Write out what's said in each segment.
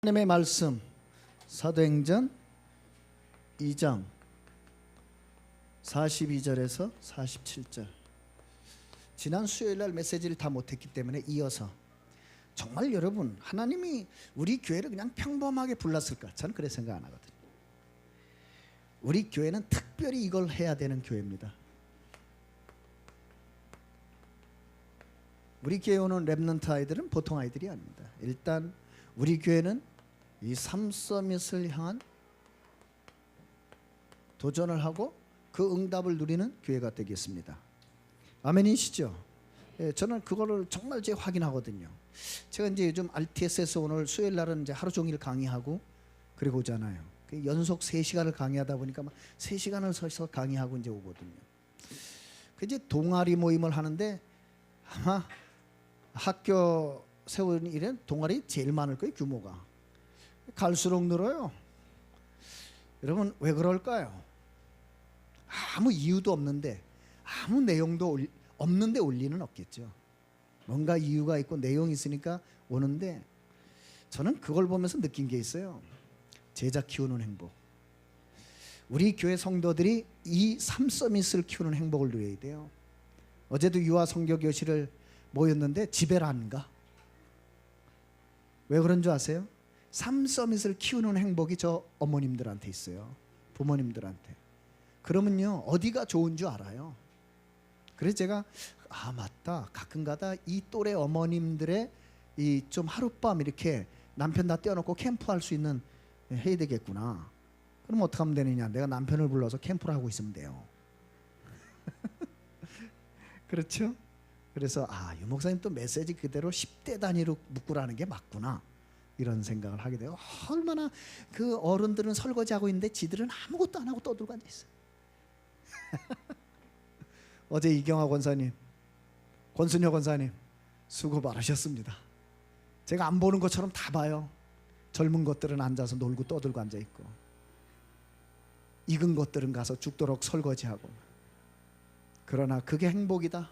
하나님의 말씀 사도행전 2장 42절에서 47절. 지난 수요일날 메시지를 다 못했기 때문에 이어서 정말 여러분 하나님이 우리 교회를 그냥 평범하게 불렀을까? 저는 그렇게 생각 안 하거든요. 우리 교회는 특별히 이걸 해야 되는 교회입니다. 우리 교회 오는 랩넌트 아이들은 보통 아이들이 아닙니다. 일단 우리 교회는 이 삼서밋을 향한 도전을 하고 그 응답을 누리는 교회가 되겠습니다. 아멘이시죠? 예, 저는 그거를 정말 제 확인하거든요. 제가 이제 요즘 RTS에서 오늘 수요일 날은 이제 하루 종일 강의하고 그리고 오잖아요. 연속 3시간을 강의하다 보니까 막 3시간을 서서 강의하고 이제 오거든요. 그 이제 동아리 모임을 하는데 아마 학교 세운 일은 동아리 제일 많을 거예요. 규모가 갈수록 늘어요. 여러분 왜 그럴까요? 아무 이유도 없는데 아무 내용도 없는데 올 리는 없겠죠. 뭔가 이유가 있고 내용이 있으니까 오는데 저는 그걸 보면서 느낀 게 있어요. 제자 키우는 행복. 우리 교회 성도들이 이 삼서밋을 키우는 행복을 누려야 돼요. 어제도 유아 성교 교실을 모였는데 집에 안 가. 왜 그런 줄 아세요? 삼서밋을 키우는 행복이 저 어머님들한테 있어요. 부모님들한테. 그러면요 어디가 좋은 줄 알아요. 그래서 제가 맞다, 가끔가다 이 또래 어머님들의 이 좀 하룻밤 이렇게 남편 다 떼어놓고 캠프할 수 있는 해야 되겠구나. 그럼 어떻게 하면 되느냐? 내가 남편을 불러서 캠프를 하고 있으면 돼요. 그렇죠? 그래서 유 목사님 또 메시지 그대로 10대 단위로 묶으라는 게 맞구나, 이런 생각을 하게 돼요. 얼마나 그 어른들은 설거지하고 있는데 지들은 아무것도 안 하고 떠들고 앉아 있어요. 어제 이경화 권사님, 권순여 권사님 수고 많으셨습니다. 제가 안 보는 것처럼 다 봐요. 젊은 것들은 앉아서 놀고 떠들고 앉아 있고, 익은 것들은 가서 죽도록 설거지하고. 그러나 그게 행복이다.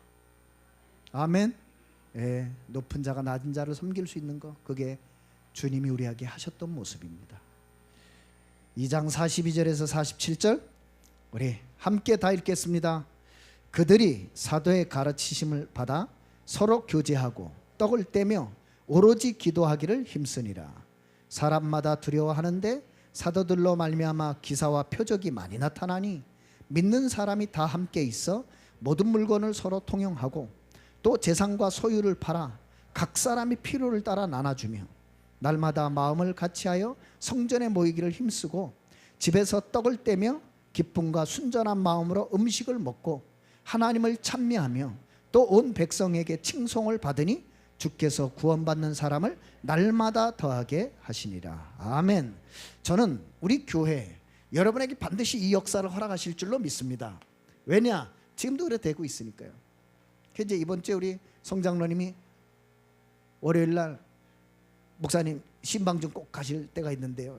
아멘. 예, 높은 자가 낮은 자를 섬길 수 있는 거, 그게 주님이 우리에게 하셨던 모습입니다. 2장 42절에서 47절 우리 함께 다 읽겠습니다. 그들이 사도의 가르치심을 받아 서로 교제하고 떡을 떼며 오로지 기도하기를 힘쓰니라. 사람마다 두려워하는데 사도들로 말미암아 기사와 표적이 많이 나타나니 믿는 사람이 다 함께 있어 모든 물건을 서로 통용하고 또 재산과 소유를 팔아 각 사람이 필요를 따라 나눠주며 날마다 마음을 같이하여 성전에 모이기를 힘쓰고 집에서 떡을 떼며 기쁨과 순전한 마음으로 음식을 먹고 하나님을 찬미하며 또 온 백성에게 칭송을 받으니 주께서 구원받는 사람을 날마다 더하게 하시니라. 아멘. 저는 우리 교회 여러분에게 반드시 이 역사를 허락하실 줄로 믿습니다. 왜냐? 지금도 그래 되고 있으니까요. 이제 이번 주에 우리 성장로님이 월요일날 목사님 신방 좀 꼭 가실 때가 있는데요.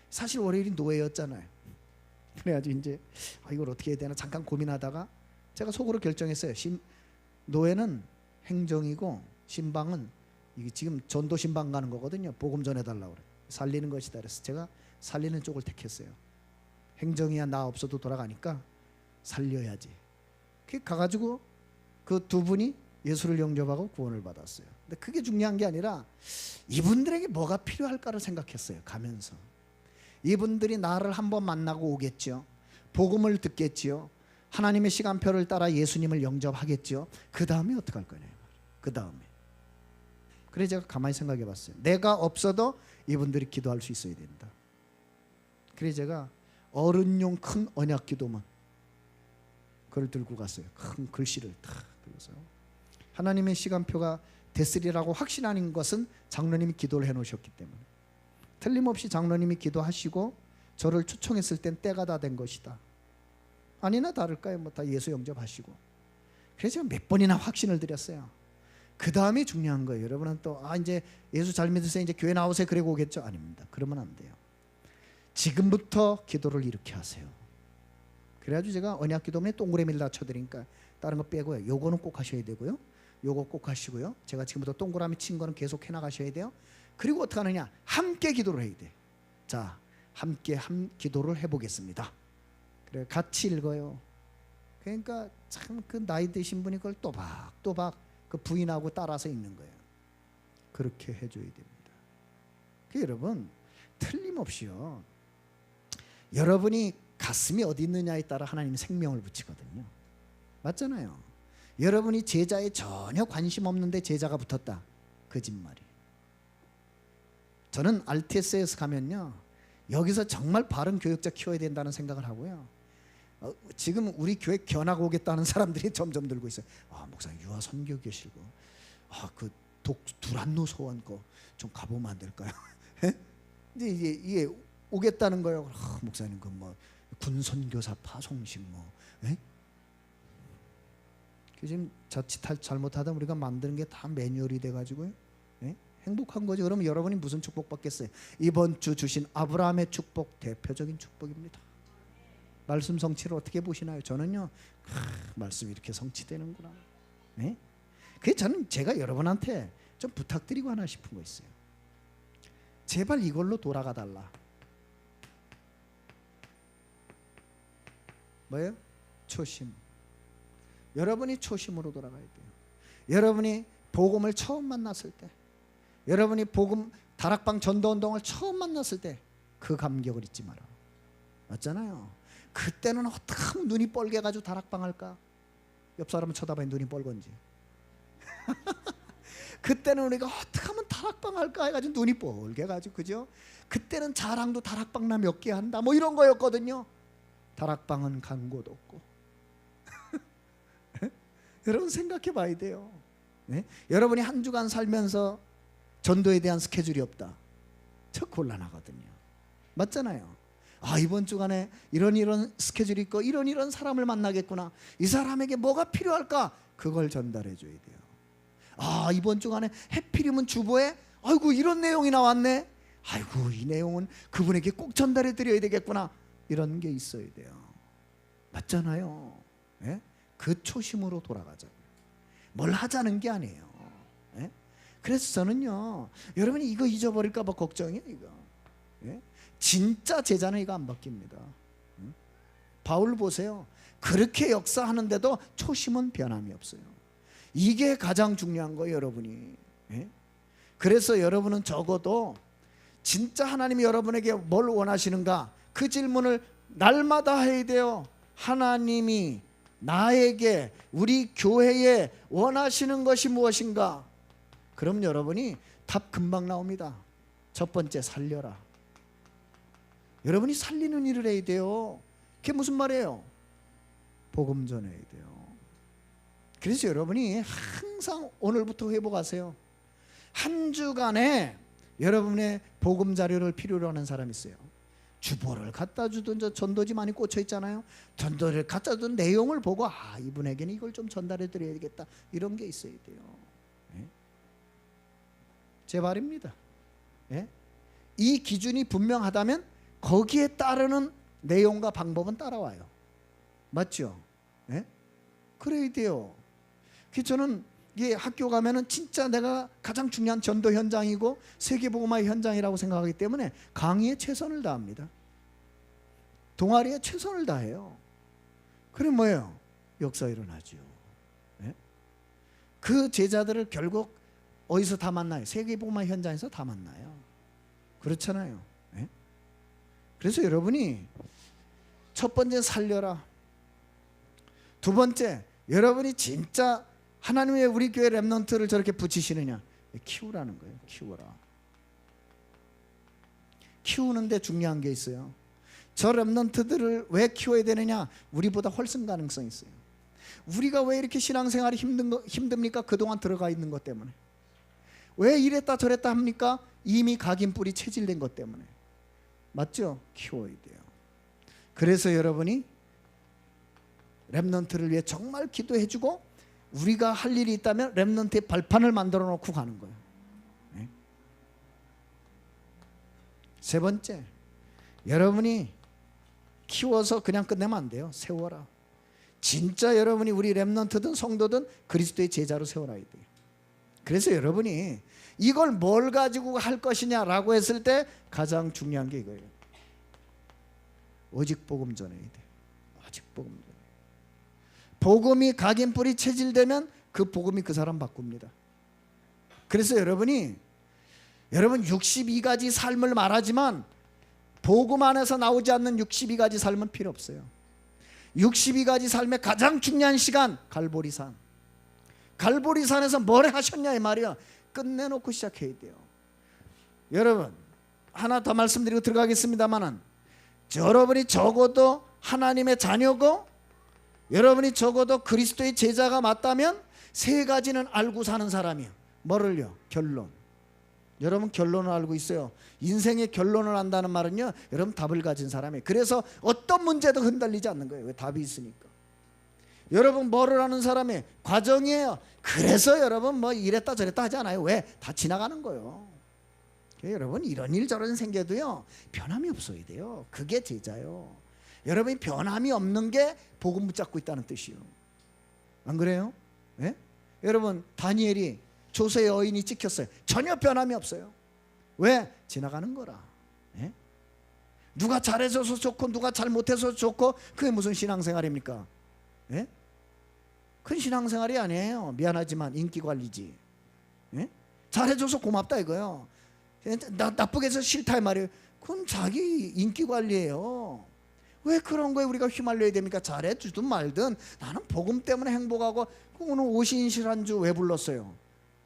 사실 월요일이 노예였잖아요. 그래가지고 이제 이걸 어떻게 해야 되나 잠깐 고민하다가 제가 속으로 결정했어요. 노예는 행정이고 신방은 이게 지금 전도 신방 가는 거거든요. 복음 전해달라고 그래. 살리는 것이다. 그래서 제가 살리는 쪽을 택했어요. 행정이야 나 없어도 돌아가니까 살려야지. 가가지고 그 두 분이 예수를 영접하고 구원을 받았어요. 근데 그게 중요한 게 아니라 이분들에게 뭐가 필요할까를 생각했어요. 가면서 이분들이 나를 한번 만나고 오겠죠. 복음을 듣겠지요. 하나님의 시간표를 따라 예수님을 영접하겠죠. 그 다음에 어떻게 할 거냐. 그 다음에. 그래서 제가 가만히 생각해 봤어요. 내가 없어도 이분들이 기도할 수 있어야 된다. 그래서 제가 어른용 큰 언약 기도문 그걸 들고 갔어요. 큰 글씨를 탁 들고서 하나님의 시간표가 됐으리라고 확신하는 것은 장로님이 기도를 해놓으셨기 때문에 틀림없이 장로님이 기도하시고 저를 초청했을 땐 때가 다 된 것이다. 아니나 다를까요? 다 예수 영접하시고. 그래서 제가 몇 번이나 확신을 드렸어요. 그 다음이 중요한 거예요. 여러분은 또 이제 예수 잘 믿으세요, 이제 교회 나오세요, 그러고 오겠죠? 아닙니다. 그러면 안 돼요. 지금부터 기도를 이렇게 하세요. 그래가지고 제가 언약 기도문에 동그라미를 다 쳐드리니까 다른 거 빼고요. 요거는 꼭 하셔야 되고요. 요거 꼭 하시고요. 제가 지금부터 동그라미 친 거는 계속 해나가셔야 돼요. 그리고 어떻게 하느냐? 함께 기도를 해야 돼. 자, 함께 기도를 해보겠습니다. 그래, 같이 읽어요. 그러니까 참 그 나이 드신 분이 그걸 또박또박 그 부인하고 따라서 읽는 거예요. 그렇게 해줘야 됩니다. 그 여러분, 틀림없이요, 여러분이 가슴이 어디 있느냐에 따라 하나님이 생명을 붙이거든요. 맞잖아요. 여러분이 제자에 전혀 관심 없는데 제자가 붙었다, 거짓말이에요. 저는 RTS에서 가면요, 여기서 정말 바른 교역자 키워야 된다는 생각을 하고요. 지금 우리 교회 견학 오겠다는 사람들이 점점 늘고 있어요. 목사님 유아 선교 계시고, 그 두란노 소원 거 좀 가보면 안 될까요? 근데 이게 오겠다는 거예요. 목사님 그 뭐 군선교사 파송식 뭐, 지금 자칫 잘못하다 우리가 만드는 게 다 매뉴얼이 돼가지고요. 행복한 거죠. 그러면 여러분이 무슨 축복 받겠어요? 이번 주 주신 아브라함의 축복, 대표적인 축복입니다. 말씀 성취를 어떻게 보시나요? 저는요, 말씀이 이렇게 성취되는구나. 그게 저는 제가 여러분한테 좀 부탁드리고 하나 싶은 거 있어요. 제발 이걸로 돌아가 달라. 뭐예요? 초심. 여러분이 초심으로 돌아가야 돼요. 여러분이 복음을 처음 만났을 때, 여러분이 복음 다락방 전도운동을 처음 만났을 때 그 감격을 잊지 마라. 맞잖아요. 그때는 어떻게 하면 눈이 뻘게 가지고 다락방 할까? 옆 사람은 쳐다봐야 눈이 뻘건지. 그때는 우리가 어떻게 하면 다락방 할까 해가지고 눈이 뻘게 가지고, 그죠? 그때는 자랑도 다락방 나 몇 개 한다 뭐 이런 거였거든요. 다락방은 간 곳 없고. 여러분 생각해 봐야 돼요. 여러분이 한 주간 살면서 전도에 대한 스케줄이 없다, 저 곤란하거든요. 맞잖아요. 이번 주간에 이런 스케줄이 있고 이런 사람을 만나겠구나, 이 사람에게 뭐가 필요할까, 그걸 전달해 줘야 돼요. 이번 주간에 해필이면 주보에 아이고 이런 내용이 나왔네, 아이고 이 내용은 그분에게 꼭 전달해 드려야 되겠구나, 이런 게 있어야 돼요. 맞잖아요. 그 초심으로 돌아가자고요. 뭘 하자는 게 아니에요. 그래서 저는요, 여러분이 이거 잊어버릴까 봐 걱정이에요. 이거 진짜 제자는 이거 안 바뀝니다. 바울 보세요. 그렇게 역사하는데도 초심은 변함이 없어요. 이게 가장 중요한 거예요, 여러분이. 그래서 여러분은 적어도 진짜 하나님이 여러분에게 뭘 원하시는가, 그 질문을 날마다 해야 돼요. 하나님이 나에게, 우리 교회에 원하시는 것이 무엇인가? 그럼 여러분이 답 금방 나옵니다. 첫 번째, 살려라. 여러분이 살리는 일을 해야 돼요. 그게 무슨 말이에요? 복음 전해야 돼요. 그래서 여러분이 항상 오늘부터 회복하세요. 한 주간에 여러분의 복음 자료를 필요로 하는 사람이 있어요. 주보를 갖다 주던 전도지 많이 꽂혀 있잖아요. 전도를 갖다 주던 내용을 보고 이분에게는 이걸 좀 전달해 드려야 되겠다, 이런 게 있어야 돼요. 제 말입니다. 이 기준이 분명하다면 거기에 따르는 내용과 방법은 따라와요. 맞죠? 그래야 돼요. 저는 이게 학교 가면은 진짜 내가 가장 중요한 전도 현장이고 세계복음화의 현장이라고 생각하기 때문에 강의에 최선을 다합니다. 동아리에 최선을 다해요. 그래 뭐예요? 역사 일어나죠. 그 제자들을 결국 어디서 다 만나요? 세계복음화 현장에서 다 만나요. 그렇잖아요. 그래서 여러분이 첫 번째 살려라. 두 번째, 여러분이 진짜 하나님의 우리 교회 렘넌트를 저렇게 붙이시느냐, 키우라는 거예요. 키워라. 키우는데 중요한 게 있어요. 저 렘넌트들을 왜 키워야 되느냐? 우리보다 훨씬 가능성이 있어요. 우리가 왜 이렇게 신앙생활이 힘듭니까? 그동안 들어가 있는 것 때문에. 왜 이랬다 저랬다 합니까? 이미 각인뿔이 체질된 것 때문에. 맞죠? 키워야 돼요. 그래서 여러분이 렘넌트를 위해 정말 기도해주고, 우리가 할 일이 있다면 렘넌트의 발판을 만들어 놓고 가는 거예요. 세 번째, 여러분이 키워서 그냥 끝내면 안 돼요. 세워라. 진짜 여러분이 우리 렘넌트든 성도든 그리스도의 제자로 세워놔야 돼요. 그래서 여러분이 이걸 뭘 가지고 할 것이냐라고 했을 때 가장 중요한 게 이거예요. 오직 복음 전해야 돼. 오직 복음 전해. 복음이 각인뿔이 체질되면 그 복음이 그 사람 바꿉니다. 그래서 여러분 62가지 삶을 말하지만 복음 안에서 나오지 않는 62가지 삶은 필요 없어요. 62가지 삶의 가장 중요한 시간, 갈보리산. 갈보리산에서 뭘 하셨냐 이 말이야. 끝내놓고 시작해야 돼요. 여러분 하나 더 말씀드리고 들어가겠습니다만은, 여러분이 적어도 하나님의 자녀고 여러분이 적어도 그리스도의 제자가 맞다면 세 가지는 알고 사는 사람이에요. 뭐를요? 결론. 여러분 결론을 알고 있어요. 인생의 결론을 안다는 말은요, 여러분 답을 가진 사람이에요. 그래서 어떤 문제도 흔들리지 않는 거예요. 왜? 답이 있으니까. 여러분 뭐를 하는 사람이 과정이에요. 그래서 여러분 뭐 이랬다 저랬다 하지 않아요. 왜? 다 지나가는 거예요. 여러분 이런 일 저런 생겨도요 변함이 없어야 돼요. 그게 제자요. 여러분이 변함이 없는 게 복음 붙잡고 있다는 뜻이요. 안 그래요? 네? 여러분 다니엘이 조세의 여인이 찍혔어요. 전혀 변함이 없어요. 왜? 지나가는 거라. 네? 누가 잘해줘서 좋고 누가 잘못해서 좋고 그게 무슨 신앙생활입니까? 네? 큰 신앙생활이 아니에요. 미안하지만 인기관리지. 네? 잘해줘서 고맙다 이거요. 나쁘게 해서 싫다 이 말이에요. 그건 자기 인기관리예요. 왜 그런 거에 우리가 휘말려야 됩니까? 잘해주든 말든 나는 복음 때문에 행복하고. 오늘 오신실한주 왜 불렀어요?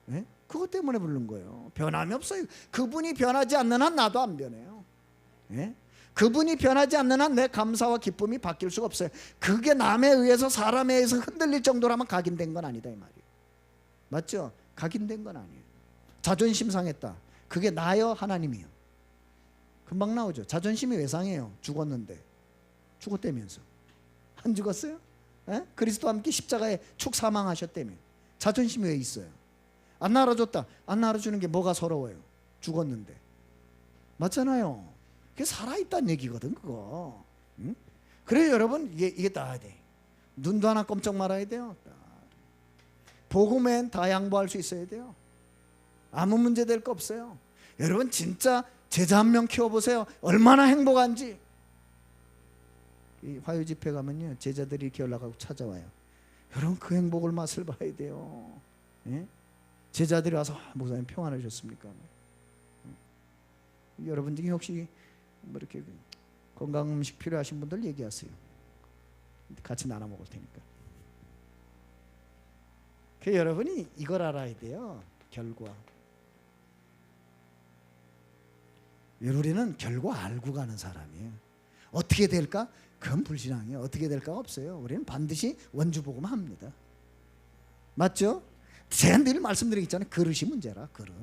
네? 그것 때문에 부른 거예요. 변함이 없어요. 그분이 변하지 않는 한 나도 안 변해요. 네? 그분이 변하지 않는 한 내 감사와 기쁨이 바뀔 수가 없어요. 그게 남에 의해서 사람에 의해서 흔들릴 정도라면 각인된 건 아니다 이 말이에요. 맞죠? 각인된 건 아니에요. 자존심 상했다. 그게 나요 하나님이요? 금방 나오죠. 자존심이 왜 상해요? 죽었는데. 죽었다면서. 안 죽었어요? 에? 그리스도와 함께 십자가에 축 사망하셨다며. 자존심이 왜 있어요? 안 나눠줬다. 안 나눠주는 게 뭐가 서러워요? 죽었는데. 맞잖아요. 그게 살아있다는 얘기거든 그거. 응? 그래 여러분 이게 따야 돼. 눈도 하나 꼼짝 말아야 돼요. 복음엔 다 양보할 수 있어야 돼요. 아무 문제 될 거 없어요. 여러분 진짜 제자 한 명 키워보세요. 얼마나 행복한지. 이 화요 집회 가면요 제자들이 이렇게 연락하고 찾아와요. 여러분 그 행복을 맛을 봐야 돼요. 예? 제자들이 와서 목사님 평안을 주셨습니까? 여러분 중에 혹시 뭐 이렇게 건강 음식 필요하신 분들 얘기하세요. 같이 나눠 먹을 테니까. 그 여러분이 이걸 알아야 돼요. 결과. 우리는 결과 알고 가는 사람이에요. 어떻게 될까? 그건 불신앙이에요. 어떻게 될까가 없어요. 우리는 반드시 원주복음 합니다. 맞죠? 제가 늘 말씀드리겠잖아요. 그릇이 문제라. 그릇.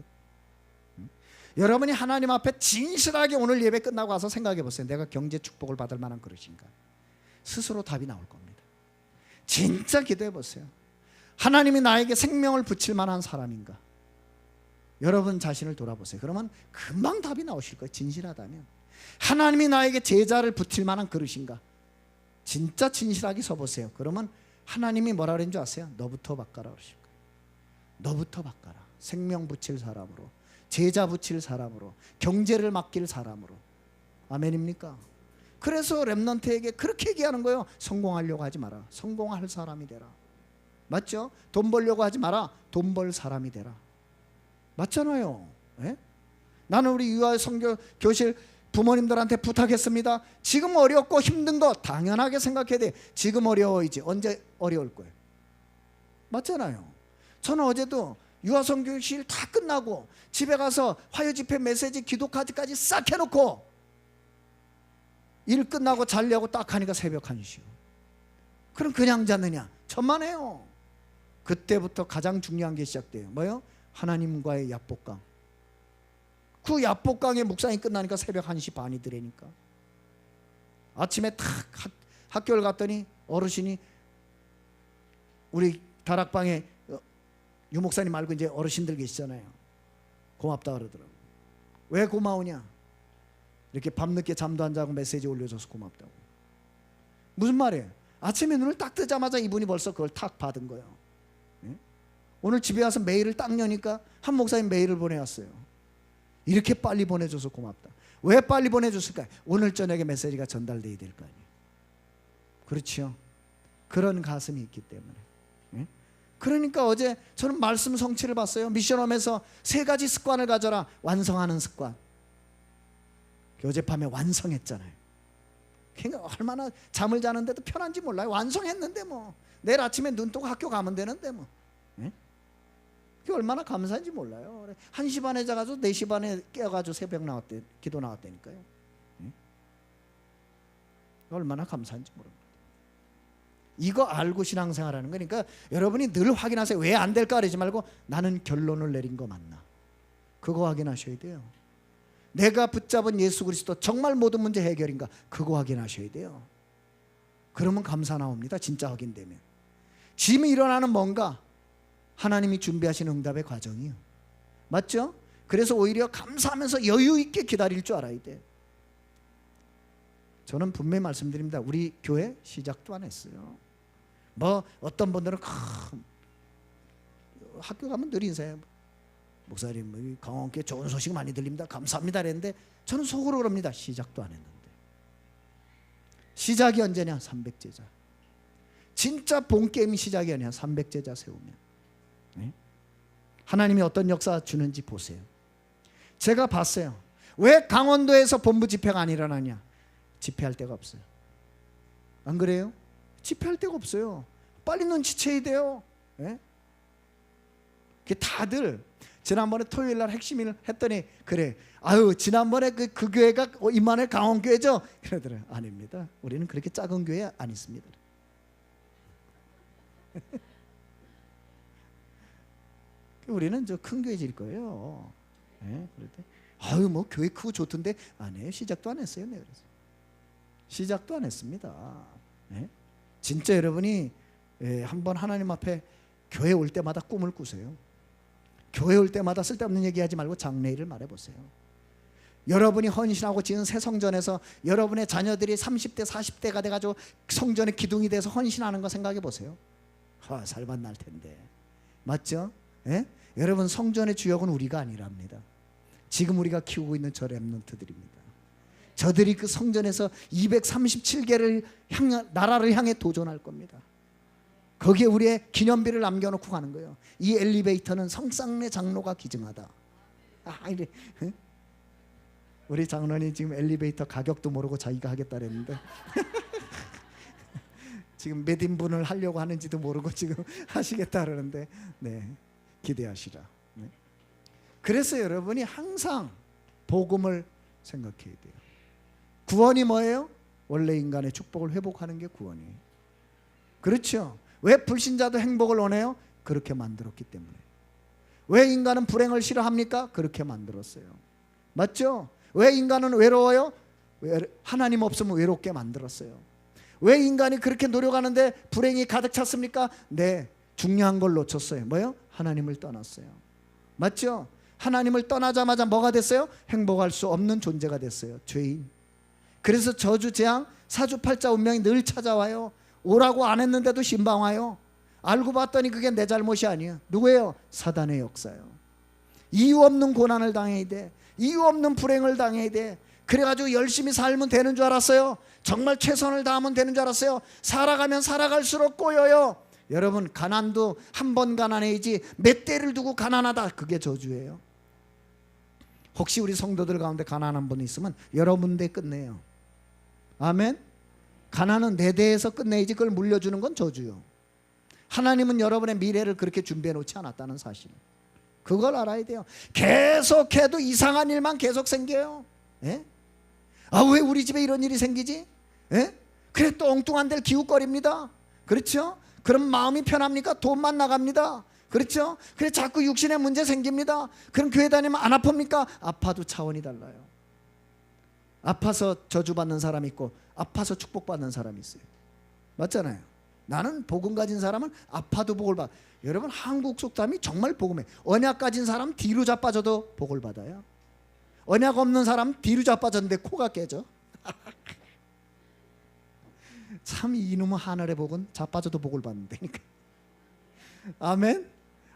여러분이 하나님 앞에 진실하게 오늘 예배 끝나고 와서 생각해 보세요. 내가 경제 축복을 받을 만한 그릇인가? 스스로 답이 나올 겁니다. 진짜 기도해 보세요. 하나님이 나에게 생명을 붙일 만한 사람인가? 여러분 자신을 돌아보세요. 그러면 금방 답이 나오실 거예요. 진실하다면. 하나님이 나에게 제자를 붙일 만한 그릇인가? 진짜 진실하게 서보세요. 그러면 하나님이 뭐라 그랬는 줄 아세요? 너부터 바꿔라 그러실 거예요. 너부터 바꿔라. 생명 붙일 사람으로, 제자 붙일 사람으로, 경제를 맡길 사람으로. 아멘입니까? 그래서 랩넌트에게 그렇게 얘기하는 거예요. 성공하려고 하지 마라. 성공할 사람이 되라. 맞죠? 돈 벌려고 하지 마라. 돈 벌 사람이 되라. 맞잖아요. 예? 나는 우리 유아 선교 교실 부모님들한테 부탁했습니다. 지금 어렵고 힘든 거 당연하게 생각해야 돼. 지금 어려워이지 언제 어려울 거예요? 맞잖아요. 저는 어제도 유아 선교 교실 다 끝나고 집에 가서 화요 집회 메시지 기도카드까지 싹 해놓고 일 끝나고 자려고 딱 하니까 새벽 1시요. 그럼 그냥 잤느냐? 천만에요. 그때부터 가장 중요한 게 시작돼요. 뭐요? 하나님과의 약복강. 그 약복강의 묵상이 끝나니까 새벽 1시 반이 되니까 아침에 탁 학교를 갔더니 어르신이 우리 다락방에 유 목사님 말고 이제 어르신들 계시잖아요. 고맙다 그러더라고. 왜 고마우냐? 이렇게 밤늦게 잠도 안 자고 메시지 올려줘서 고맙다고. 무슨 말이에요? 아침에 눈을 딱 뜨자마자 이분이 벌써 그걸 탁 받은 거예요. 예? 오늘 집에 와서 메일을 딱 여니까 한 목사님 메일을 보내왔어요. 이렇게 빨리 보내줘서 고맙다. 왜 빨리 보내줬을까요? 오늘 저녁에 메시지가 전달돼야 될 거 아니에요. 그렇죠? 그런 가슴이 있기 때문에. 예? 그러니까 어제 저는 말씀 성취를 봤어요. 미션홈에서 3가지 습관을 가져라. 완성하는 습관. 어젯밤에 완성했잖아요. 그러니까 얼마나 잠을 자는데도 편한지 몰라요. 완성했는데 뭐 내일 아침에 눈 뜨고 학교 가면 되는데 뭐. 예? 그게 얼마나 감사한지 몰라요. 1시 반에 자가지고 4시 반에 깨어가지고 새벽 나왔대, 기도 나왔다니까요. 예? 얼마나 감사한지 모릅니다. 이거 알고 신앙생활하는 거니까 여러분이 늘 확인하세요. 왜 안 될까 그러지 말고 나는 결론을 내린 거 맞나? 그거 확인하셔야 돼요. 내가 붙잡은 예수 그리스도 정말 모든 문제 해결인가? 그거 확인하셔야 돼요. 그러면 감사 나옵니다. 진짜 확인되면. 지금 일어나는 뭔가 하나님이 준비하신 응답의 과정이요. 맞죠? 그래서 오히려 감사하면서 여유 있게 기다릴 줄 알아야 돼. 저는 분명히 말씀드립니다. 우리 교회 시작도 안 했어요. 뭐 어떤 분들은 학교 가면 늘 인사해요. 목사님 강원교회 좋은 소식 많이 들립니다. 감사합니다 그랬는데 저는 속으로 그럽니다. 시작도 안 했는데. 시작이 언제냐? 300제자. 진짜 본게임이 시작이 아니야. 300제자 세우면. 네? 하나님이 어떤 역사 주는지 보세요. 제가 봤어요. 왜 강원도에서 본부 집회가 안 일어나냐? 집회할 데가 없어요. 안 그래요? 집회할 데가 없어요. 빨리 눈치채야 돼요. 네? 다들 지난번에 토요일날 핵심을 했더니 그래 아유 지난번에 그 교회가 이만해 강원교회죠? 그러더래요. 아닙니다. 우리는 그렇게 작은 교회 안 있습니다. 우리는 저 큰 교회 질 거예요. 네? 그랬더니 아유 뭐 교회 크고 좋던데 아니에요. 시작도 안 했어요. 네, 그래서 시작도 안 했습니다. 네? 진짜 여러분이 한번 하나님 앞에 교회 올 때마다 꿈을 꾸세요. 교회 올 때마다 쓸데없는 얘기하지 말고 장래일을 말해보세요. 여러분이 헌신하고 지은 새 성전에서 여러분의 자녀들이 30대 40대가 돼가지고 성전의 기둥이 돼서 헌신하는 거 생각해 보세요. 살만 날 텐데. 맞죠? 예? 여러분 성전의 주역은 우리가 아니랍니다. 지금 우리가 키우고 있는 저 렘넌트들입니다. 저들이 그 성전에서 237개를 나라를 향해 도전할 겁니다. 거기에 우리의 기념비를 남겨놓고 가는 거예요. 이 엘리베이터는 성상내 장로가 기증하다. 이래. 우리 장로님 지금 엘리베이터 가격도 모르고 자기가 하겠다 그랬는데 지금 몇 인분을 하려고 하는지도 모르고 지금 하시겠다 그러는데 네, 기대하시라. 네. 그래서 여러분이 항상 복음을 생각해야 돼요. 구원이 뭐예요? 원래 인간의 축복을 회복하는 게 구원이에요. 그렇죠? 왜 불신자도 행복을 원해요? 그렇게 만들었기 때문에. 왜 인간은 불행을 싫어합니까? 그렇게 만들었어요. 맞죠? 왜 인간은 외로워요? 하나님 없으면 외롭게 만들었어요. 왜 인간이 그렇게 노력하는데 불행이 가득 찼습니까? 네, 중요한 걸 놓쳤어요. 뭐요? 하나님을 떠났어요. 맞죠? 하나님을 떠나자마자 뭐가 됐어요? 행복할 수 없는 존재가 됐어요. 죄인. 그래서 저주, 재앙, 사주팔자 운명이 늘 찾아와요. 오라고 안 했는데도 신방 와요. 알고 봤더니 그게 내 잘못이 아니에요. 누구예요? 사단의 역사예요. 이유 없는 고난을 당해야 돼. 이유 없는 불행을 당해야 돼. 그래가지고 열심히 살면 되는 줄 알았어요. 정말 최선을 다하면 되는 줄 알았어요. 살아가면 살아갈수록 꼬여요. 여러분 가난도 한 번 가난해야지 몇 대를 두고 가난하다. 그게 저주예요. 혹시 우리 성도들 가운데 가난한 분 있으면 여러분 대 끝내요. 아멘. 가난은 내 대에서 끝내야지 그걸 물려주는 건 저주요. 하나님은 여러분의 미래를 그렇게 준비해 놓지 않았다는 사실, 그걸 알아야 돼요. 계속해도 이상한 일만 계속 생겨요. 예? 왜 우리 집에 이런 일이 생기지? 예? 그래 또 엉뚱한 데를 기웃거립니다. 그렇죠? 그럼 마음이 편합니까? 돈만 나갑니다. 그렇죠? 그래 자꾸 육신의 문제 생깁니다. 그럼 교회 다니면 안 아픕니까? 아파도 차원이 달라요. 아파서 저주받는 사람이 있고 아파서 축복받는 사람이 있어요. 맞잖아요. 나는 복음 가진 사람은 아파도 복을 받아. 여러분 한국 속담이 정말 복음에, 언약 가진 사람 뒤로 자빠져도 복을 받아요. 언약 없는 사람 뒤로 자빠졌는데 코가 깨져. 참 이놈의 하늘의 복은 자빠져도 복을 받는다니까. 아멘.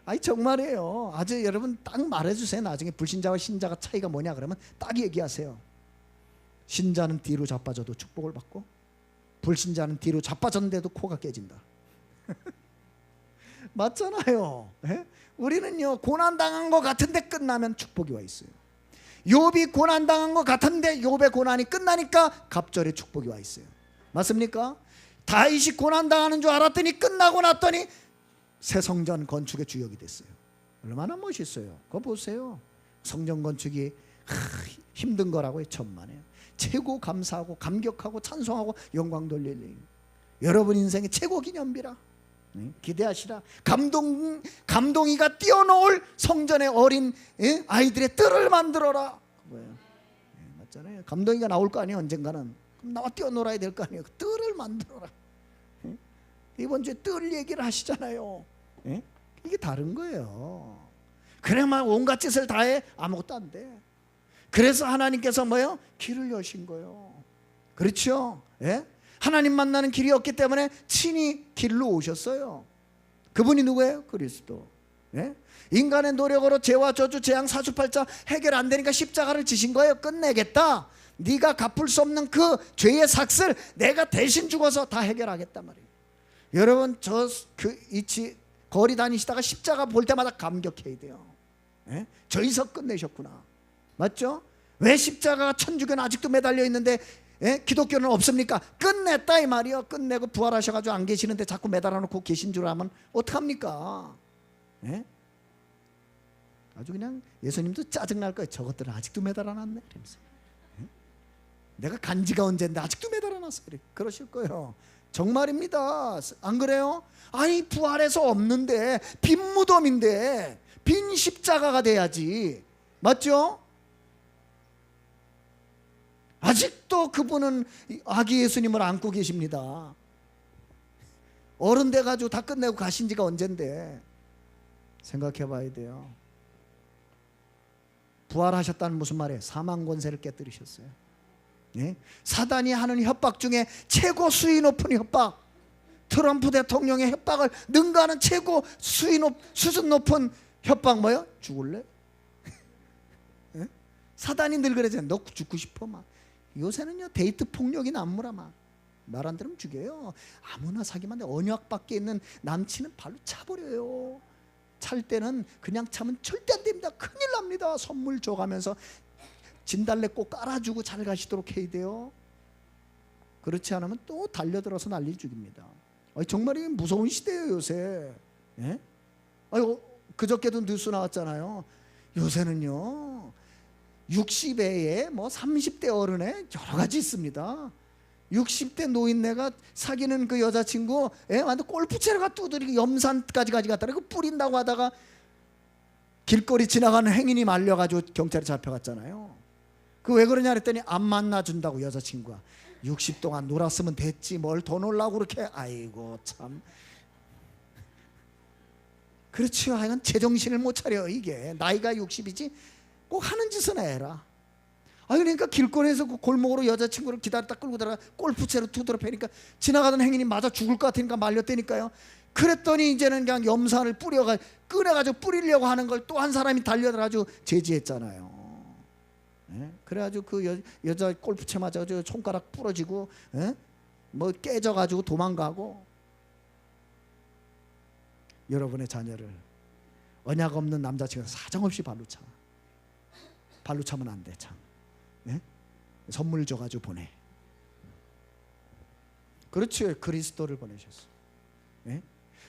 아니 정말이에요. 아주 여러분 딱 말해주세요. 나중에 불신자와 신자가 차이가 뭐냐 그러면 딱 얘기하세요. 신자는 뒤로 자빠져도 축복을 받고 불신자는 뒤로 자빠졌는데도 코가 깨진다. 맞잖아요. 예? 우리는요 고난당한 것 같은데 끝나면 축복이 와 있어요. 욥이 고난당한 것 같은데 욥의 고난이 끝나니까 갑절에 축복이 와 있어요. 맞습니까? 다윗이 고난당하는 줄 알았더니 끝나고 났더니 새 성전 건축의 주역이 됐어요. 얼마나 멋있어요. 그거 보세요. 성전 건축이 힘든 거라고요. 천만에요. 최고 감사하고 감격하고 찬송하고 영광 돌릴 일. 여러분 인생의 최고 기념비라. 기대하시라. 감동이가 뛰어놓을 성전의 어린 아이들의 뜰을 만들어라. 뭐예요? 맞잖아요. 감동이가 나올 거 아니에요. 언젠가는. 그럼 나와 뛰어놀아야 될 거 아니에요. 그 뜰을 만들어라. 이번 주에 뜰 얘기를 하시잖아요. 이게 다른 거예요. 그래만 온갖 짓을 다 해 아무것도 안 돼. 그래서 하나님께서 뭐요? 길을 여신 거예요. 그렇죠? 예? 하나님 만나는 길이 없기 때문에 친히 길로 오셨어요. 그분이 누구예요? 그리스도. 예? 인간의 노력으로 죄와 저주 재앙 사주팔자 해결 안 되니까 십자가를 지신 거예요. 끝내겠다. 네가 갚을 수 없는 그 죄의 삭슬 내가 대신 죽어서 다 해결하겠단 말이에요. 여러분 거리 다니시다가 십자가 볼 때마다 감격해야 돼요. 예? 저기서 끝내셨구나. 맞죠? 왜 십자가가 천주교는 아직도 매달려 있는데 기독교는 없습니까? 끝냈다 이 말이요. 끝내고 부활하셔가지고 안 계시는데 자꾸 매달아 놓고 계신 줄 알면 어떡합니까? 아주 그냥 예수님도 짜증날 거예요. 저것들은 아직도 매달아 놨네 이러면서. 내가 간지가 언젠데 아직도 매달아 놨어. 그러실 거예요. 정말입니다. 안 그래요? 아니 부활해서 없는데 빈 무덤인데 빈 십자가가 돼야지. 맞죠? 아직도 그분은 아기 예수님을 안고 계십니다. 어른 돼가지고 다 끝내고 가신 지가 언젠데. 생각해 봐야 돼요. 부활하셨다는 무슨 말이에요? 사망 권세를 깨뜨리셨어요. 예? 사단이 하는 협박 중에 최고 수위 높은 협박, 트럼프 대통령의 협박을 능가하는 최고 수준 높은 협박 뭐예요? 죽을래? 예? 사단이 늘 그러잖아요. 너 죽고 싶어 막. 요새는요 데이트 폭력이 난무라 막. 말 안 들으면 죽여요. 아무나 사귀면 돼. 언약 밖에 있는 남친은 발로 차버려요. 찰 때는 그냥 차면 절대 안 됩니다. 큰일 납니다. 선물 줘가면서 진달래 꼭 깔아주고 잘 가시도록 해야 돼요. 그렇지 않으면 또 달려들어서 난리 죽입니다. 정말 무서운 시대예요 요새. 예? 그저께도 뉴스 나왔잖아요. 요새는요 60대에 뭐 30대 어른에 여러 가지 있습니다. 60대 노인네가 사귀는 그 여자친구 완전 골프채를 두드리고 염산까지 가져갔다가 그 뿌린다고 하다가 길거리 지나가는 행인이 말려가지고 경찰에 잡혀갔잖아요. 그 왜 그러냐 그랬더니 안 만나준다고 여자친구가. 60 동안 놀았으면 됐지 뭘 더 놀라고 그렇게. 아이고 참. 그렇죠. 하여간 제정신을 못 차려. 이게 나이가 60이지 꼭 하는 짓은 해라. 그러니까 길거리에서 그 골목으로 여자친구를 기다렸다 끌고 들어가 골프채로 두드려 패니까 지나가던 행인이 맞아 죽을 것 같으니까 말렸다니까요. 그랬더니 이제는 그냥 염산을 꺼내가지고 뿌리려고 하는 걸 또 한 사람이 달려들어가지고 제지했잖아요. 그래가지고 그 여자 골프채 맞아가지고 손가락 부러지고 뭐 깨져가지고 도망가고. 여러분의 자녀를 언약 없는 남자친구가 사정없이 발로 차. 발로 차면 안 돼. 참. 선물 줘가지고 보내. 그렇죠. 그리스도를 보내셨어.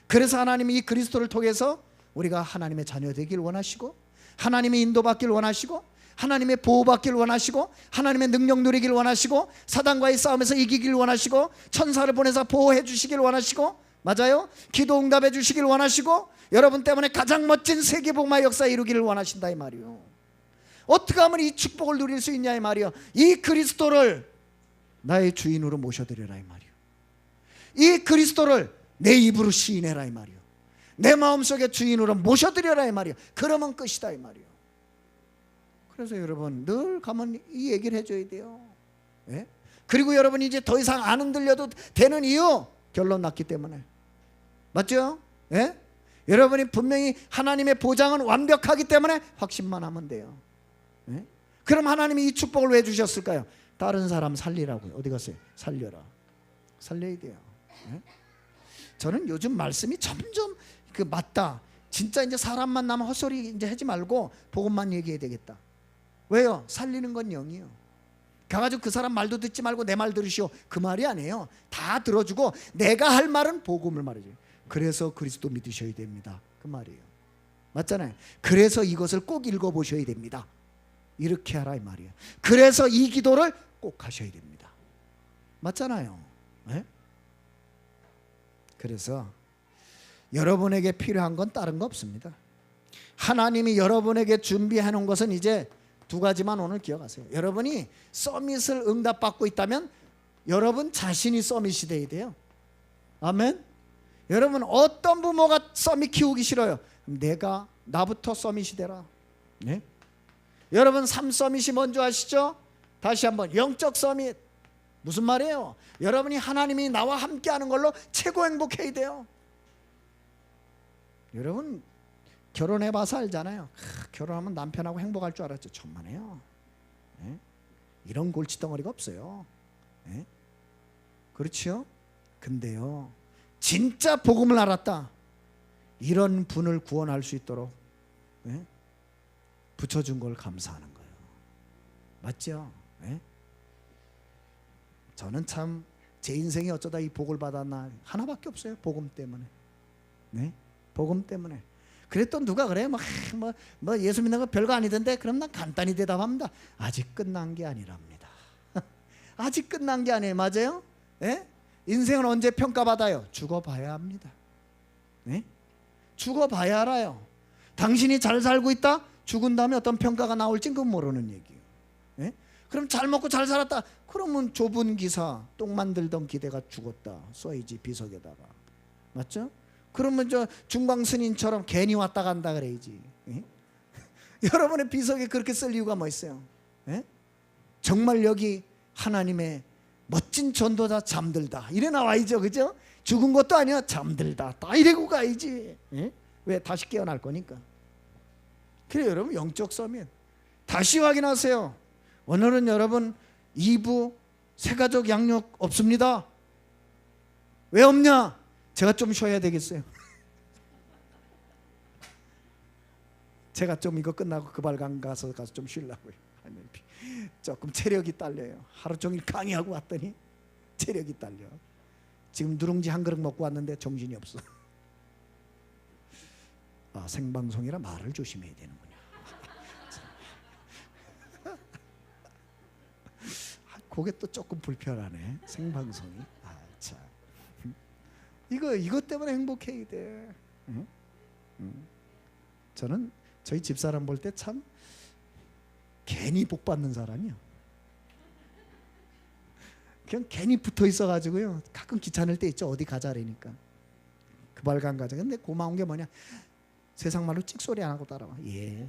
그래서 하나님이 이 그리스도를 통해서 우리가 하나님의 자녀 되길 원하시고 하나님의 인도받길 원하시고 하나님의 보호받길 원하시고 하나님의 능력 누리길 원하시고 사단과의 싸움에서 이기길 원하시고 천사를 보내서 보호해 주시길 원하시고 맞아요? 기도 응답해 주시길 원하시고 여러분 때문에 가장 멋진 세계복음화 역사 이루기를 원하신다 이 말이요. 어떻게 하면 이 축복을 누릴 수 있냐 이 말이요. 이 그리스도를 나의 주인으로 모셔드려라 이 말이요. 이 그리스도를 내 입으로 시인해라 이 말이요. 내 마음속에 주인으로 모셔드려라 이 말이요. 그러면 끝이다 이 말이요. 그래서 여러분 늘 가면 이 얘기를 해줘야 돼요. 그리고 여러분 이제 더 이상 안 흔들려도 되는 이유 결론 났기 때문에. 맞죠? 여러분이 분명히 하나님의 보장은 완벽하기 때문에 확신만 하면 돼요. 네? 그럼 하나님이 이 축복을 왜 주셨을까요? 다른 사람 살리라고요. 어디 갔어요? 살려라. 살려야 돼요. 네? 저는 요즘 말씀이 점점 맞다. 진짜 이제 사람 만나면 헛소리 이제 하지 말고 복음만 얘기해야 되겠다. 왜요? 살리는 건 영이요. 가가지고 그 사람 말도 듣지 말고 내 말 들으시오. 그 말이 아니에요. 다 들어주고 내가 할 말은 복음을 말이죠. 그래서 그리스도 믿으셔야 됩니다. 그 말이에요. 맞잖아요. 그래서 이것을 꼭 읽어보셔야 됩니다. 이렇게 하라 이 말이에요. 그래서 이 기도를 꼭 하셔야 됩니다. 맞잖아요. 네? 그래서 여러분에게 필요한 건 다른 거 없습니다. 하나님이 여러분에게 준비해 놓은 것은 이제 두 가지만 오늘 기억하세요. 여러분이 서밋을 응답받고 있다면 여러분 자신이 서밋이 돼야 돼요. 아멘. 여러분 어떤 부모가 서밋 키우기 싫어요? 나부터 서밋이 되라. 네? 여러분 삶 서밋이 뭔지 아시죠? 다시 한번 영적 서밋. 무슨 말이에요? 여러분이 하나님이 나와 함께하는 걸로 최고 행복해야 돼요. 여러분 결혼해봐서 알잖아요. 결혼하면 남편하고 행복할 줄 알았죠. 천만에요. 네? 이런 골칫덩어리가 없어요. 네? 그렇죠? 근데요 진짜 복음을 알았다. 이런 분을 구원할 수 있도록 네? 붙여준 걸 감사하는 거예요. 맞죠? 네? 저는 참 제 인생에 어쩌다 이 복을 받았나 하나밖에 없어요. 복음 때문에. 네? 복음 때문에. 그랬더니 누가 그래요? 뭐 예수 믿는 거 별거 아니던데. 그럼 난 간단히 대답합니다. 아직 끝난 게 아니랍니다. 아직 끝난 게 아니에요. 맞아요? 네? 인생은 언제 평가받아요? 죽어봐야 합니다. 네? 죽어봐야 알아요. 당신이 잘 살고 있다? 죽은 다음에 어떤 평가가 나올지 그건 모르는 얘기예요. 네? 그럼 잘 먹고 잘 살았다? 그러면 좁은 기사 똥 만들던 기대가 죽었다 써야지 비석에다가. 맞죠? 그러면 저 중광스님처럼 괜히 왔다 간다 그래야지. 예? 여러분의 비석에 그렇게 쓸 이유가 뭐 있어요? 예? 정말 여기 하나님의 멋진 전도자 잠들다 이래 나와야죠. 그죠? 죽은 것도 아니야. 잠들다 딱 이래고 가야지. 예? 왜? 다시 깨어날 거니까. 그래 여러분 영적 서밋 다시 확인하세요. 오늘은 여러분 2부 새가족 양육 없습니다. 왜 없냐? 제가 좀 쉬어야 되겠어요. 제가 좀 이거 끝나고 그발강 가서 좀 쉬려고요. 조금 체력이 딸려요. 하루 종일 강의하고 왔더니 체력이 딸려. 지금 누룽지 한 그릇 먹고 왔는데 정신이 없어. 생방송이라 말을 조심해야 되는군요. 그게 또 조금 불편하네. 생방송이. 참. 이것 때문에 행복해야 돼. 저는 저희 집사람 볼 때 참 괜히 복 받는 사람이요. 그냥 괜히 붙어 있어가지고요. 가끔 귀찮을 때 있죠. 어디 가자라니까. 그 발간 가자. 근데 고마운 게 뭐냐? 세상 말로 찍소리 안 하고 따라와. 예.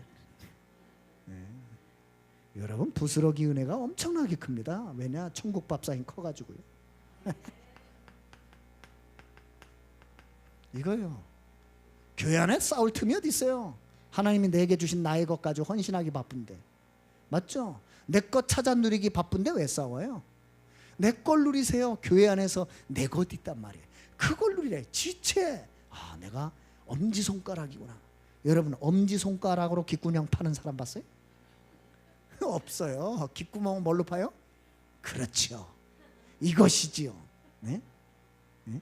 네. 여러분 부스러기 은혜가 엄청나게 큽니다. 왜냐? 천국 밥상이 커가지고요. 이거요. 교회 안에 싸울 틈이 어디 있어요? 하나님이 내게 주신 나의 것 가지고 헌신하기 바쁜데. 맞죠? 내 것 찾아 누리기 바쁜데 왜 싸워요? 내 걸 누리세요. 교회 안에서 내 것 있단 말이에요. 그걸 누리래. 지체. 내가 엄지손가락이구나. 여러분 엄지손가락으로 귓구녕 파는 사람 봤어요? 없어요. 귓구멍은 뭘로 파요? 그렇죠. 이것이지요. 네? 네?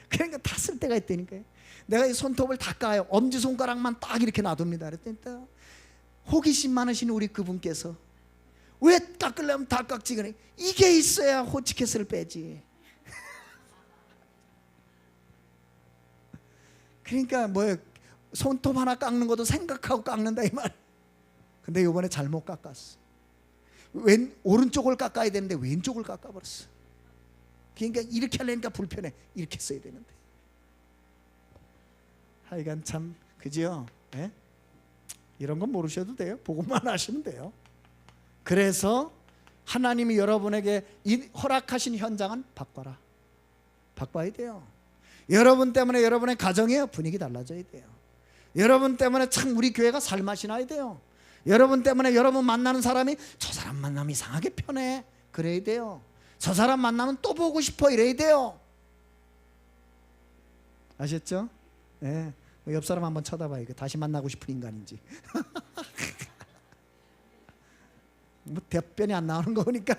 그러니까 다 쓸 때가 있다니까요. 내가 이 손톱을 닦아요. 엄지손가락만 딱 이렇게 놔둡니다. 그랬더니 호기심 많으신 우리 그분께서 왜 깎으려면 다 깎지? 그래. 이게 있어야 호치키스를 빼지. 그러니까 뭐예요? 손톱 하나 깎는 것도 생각하고 깎는다 이 말. 근데 이번에 잘못 깎았어. 오른쪽을 깎아야 되는데 왼쪽을 깎아버렸어. 그러니까 이렇게 하려니까 불편해. 이렇게 써야 되는데. 하여간 참 그지요? 예? 이런 건 모르셔도 돼요. 보고만 하시면 돼요. 그래서 하나님이 여러분에게 허락하신 현장은 바꿔라. 바꿔야 돼요. 여러분 때문에 여러분의 가정의 분위기 달라져야 돼요. 여러분 때문에 참 우리 교회가 살맛이 나야 돼요. 여러분 때문에 여러분 만나는 사람이 저 사람 만나면 이상하게 편해 그래야 돼요. 저 사람 만나면 또 보고 싶어 이래야 돼요. 아셨죠? 예. 옆 사람 한번 쳐다봐요. 다시 만나고 싶은 인간인지. 뭐 대변이 안 나오는 거 보니까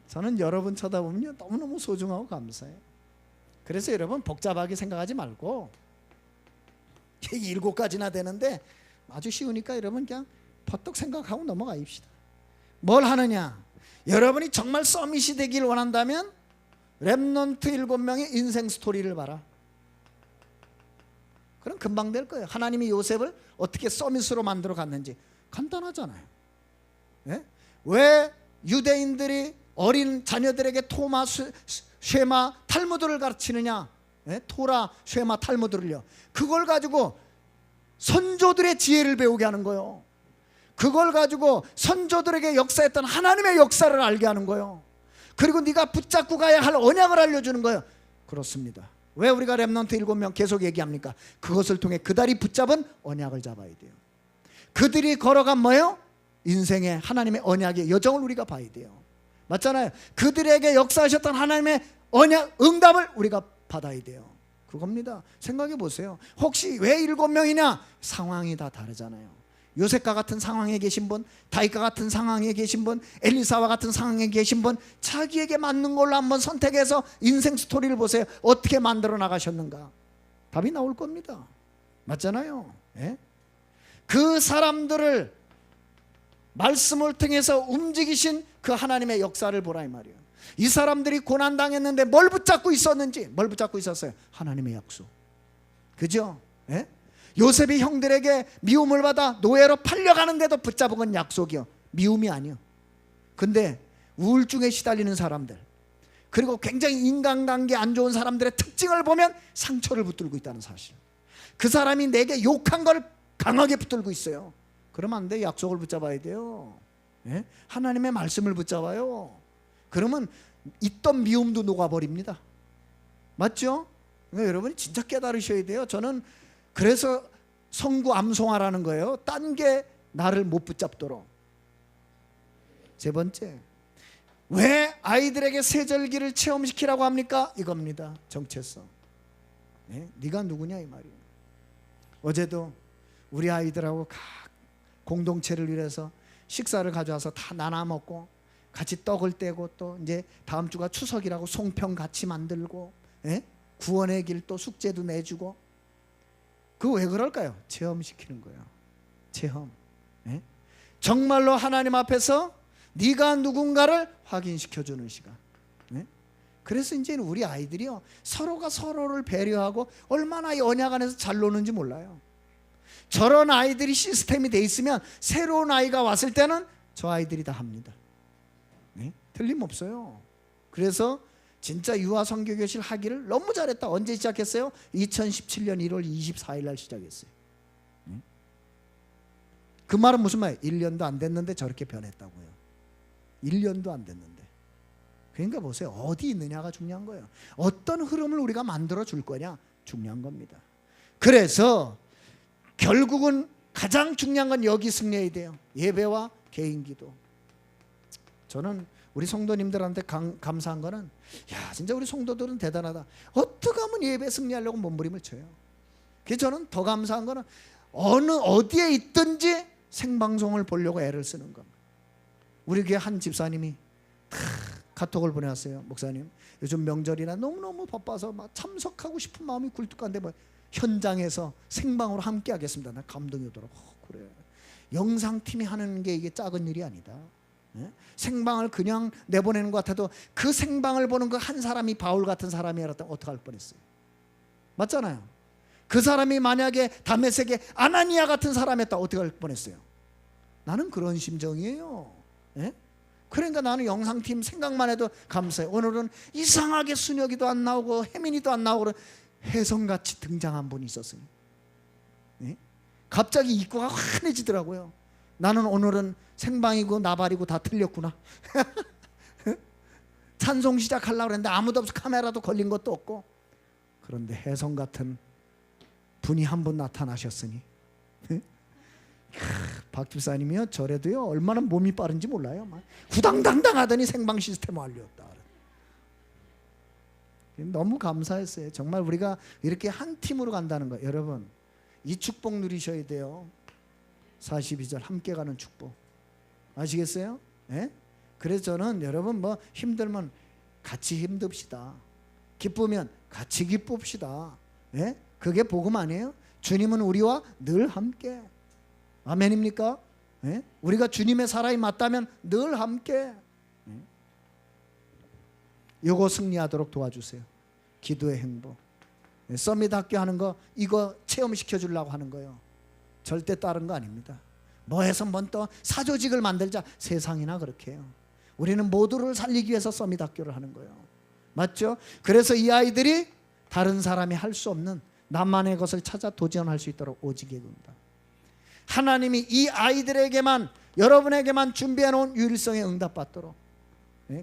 저는 여러분 쳐다보면 너무너무 소중하고 감사해요. 그래서 여러분 복잡하게 생각하지 말고 7가지나 되는데 아주 쉬우니까 여러분 그냥 퍼뜩 생각하고 넘어가입시다. 뭘 하느냐? 여러분이 정말 서밋이 되길 원한다면 렘넌트 7명의 인생 스토리를 봐라. 그럼 금방 될 거예요. 하나님이 요셉을 어떻게 서밋으로 만들어 갔는지 간단하잖아요. 예? 왜 유대인들이 어린 자녀들에게 토마, 쉐마, 탈무드를 가르치느냐? 예? 토라, 쉐마, 탈무드를요. 그걸 가지고 선조들의 지혜를 배우게 하는 거예요. 그걸 가지고 선조들에게 역사했던 하나님의 역사를 알게 하는 거예요. 그리고 네가 붙잡고 가야 할 언약을 알려주는 거예요. 그렇습니다. 왜 우리가 렘넌트 7명 계속 얘기합니까? 그것을 통해 그들이 붙잡은 언약을 잡아야 돼요. 그들이 걸어간 뭐예요? 인생의 하나님의 언약의 여정을 우리가 봐야 돼요. 맞잖아요. 그들에게 역사하셨던 하나님의 언약 응답을 우리가 받아야 돼요. 그겁니다. 생각해 보세요. 혹시 왜 7명이냐? 상황이 다 다르잖아요. 요셉과 같은 상황에 계신 분, 다윗과 같은 상황에 계신 분, 엘리사와 같은 상황에 계신 분, 자기에게 맞는 걸로 한번 선택해서 인생 스토리를 보세요. 어떻게 만들어 나가셨는가? 답이 나올 겁니다. 맞잖아요. 예? 그 사람들을 말씀을 통해서 움직이신 그 하나님의 역사를 보라 이 말이에요. 이 사람들이 고난당했는데 뭘 붙잡고 있었는지, 뭘 붙잡고 있었어요? 하나님의 약속. 그죠? 예? 요셉이 형들에게 미움을 받아 노예로 팔려가는데도 붙잡은 건 약속이요, 미움이 아니요. 근데 우울증에 시달리는 사람들, 그리고 굉장히 인간관계 안 좋은 사람들의 특징을 보면 상처를 붙들고 있다는 사실. 그 사람이 내게 욕한 걸 강하게 붙들고 있어요. 그러면 안 돼. 약속을 붙잡아야 돼요. 예? 하나님의 말씀을 붙잡아요. 그러면 있던 미움도 녹아버립니다. 맞죠? 그러니까 여러분이 진짜 깨달으셔야 돼요. 저는 그래서 성구 암송하라는 거예요. 딴 게 나를 못 붙잡도록. 세 번째, 왜 아이들에게 세절기를 체험시키라고 합니까? 이겁니다. 정체성. 네? 네가 누구냐 이 말이에요. 어제도 우리 아이들하고 각 공동체를 위해서 식사를 가져와서 다 나눠 먹고 같이 떡을 떼고, 또 이제 다음 주가 추석이라고 송편 같이 만들고, 예? 구원의 길 또 숙제도 내주고. 그거 왜 그럴까요? 체험시키는 거예요. 체험. 예? 정말로 하나님 앞에서 네가 누군가를 확인시켜주는 시간. 예? 그래서 이제는 우리 아이들이요, 서로가 서로를 배려하고 얼마나 이 언약 안에서 잘 노는지 몰라요. 저런 아이들이 시스템이 돼 있으면 새로운 아이가 왔을 때는 저 아이들이 다 합니다. 네? 틀림없어요. 그래서 진짜 유아 선교교실 하기를 너무 잘했다. 언제 시작했어요? 2017년 1월 24일 날 시작했어요. 네? 그 말은 무슨 말이에요? 1년도 안 됐는데 저렇게 변했다고요. 1년도 안 됐는데. 그러니까 보세요. 어디 있느냐가 중요한 거예요. 어떤 흐름을 우리가 만들어 줄 거냐 중요한 겁니다. 그래서 결국은 가장 중요한 건 여기 승려야 돼요. 예배와 개인기도. 저는 우리 성도님들한테 감사한 거는, 야 진짜 우리 성도들은 대단하다. 어떻게 하면 예배 승리하려고 몸부림을 쳐요. 그래서 저는 더 감사한 거는 어디에 있든지 생방송을 보려고 애를 쓰는 겁니다. 우리 교회 한 집사님이 카톡을 보내왔어요. 목사님, 요즘 명절이나 너무너무 바빠서 막 참석하고 싶은 마음이 굴뚝한데 뭐 현장에서 생방으로 함께 하겠습니다. 나 감동이 오더라고. 그래, 영상팀이 하는 게 이게 작은 일이 아니다. 네? 생방을 그냥 내보내는 것 같아도 그 생방을 보는 그 한 사람이 바울 같은 사람이었다면 어떡할 뻔했어요. 맞잖아요. 그 사람이 만약에 다메섹의 아나니아 같은 사람이었다 어떡할 뻔했어요. 나는 그런 심정이에요. 네? 그러니까 나는 영상팀 생각만 해도 감사해요. 오늘은 이상하게 순혁이도 안 나오고 혜민이도 안 나오고 혜성같이 등장한 분이 있었어요. 네? 갑자기 입구가 환해지더라고요. 나는 오늘은 생방이고 나발이고 다 틀렸구나. 찬송 시작하려고 했는데 아무도 없어. 카메라도 걸린 것도 없고. 그런데 혜성 같은 분이 한 분 나타나셨으니 박 집사님이요 저래도요 얼마나 몸이 빠른지 몰라요. 막 후당당당 하더니 생방 시스템 완료였다. 너무 감사했어요. 정말 우리가 이렇게 한 팀으로 간다는 거. 여러분 이 축복 누리셔야 돼요. 42절 함께 가는 축복 아시겠어요? 예? 그래서 저는 여러분 뭐 힘들면 같이 힘듭시다. 기쁘면 같이 기쁩시다. 예? 그게 복음 아니에요? 주님은 우리와 늘 함께. 아멘입니까? 예? 우리가 주님의 사랑이 맞다면 늘 함께. 요거 승리하도록 도와주세요. 기도의 행복. 서밋 학교 하는 거 이거 체험시켜 주려고 하는 거예요. 절대 다른 거 아닙니다. 뭐 해서 뭔 또 사조직을 만들자. 세상이나 그렇게 해요. 우리는 모두를 살리기 위해서 서밋 학교를 하는 거예요. 맞죠? 그래서 이 아이들이 다른 사람이 할 수 없는 나만의 것을 찾아 도전할 수 있도록 오직의 군다. 하나님이 이 아이들에게만 여러분에게만 준비해 놓은 유일성에 응답받도록.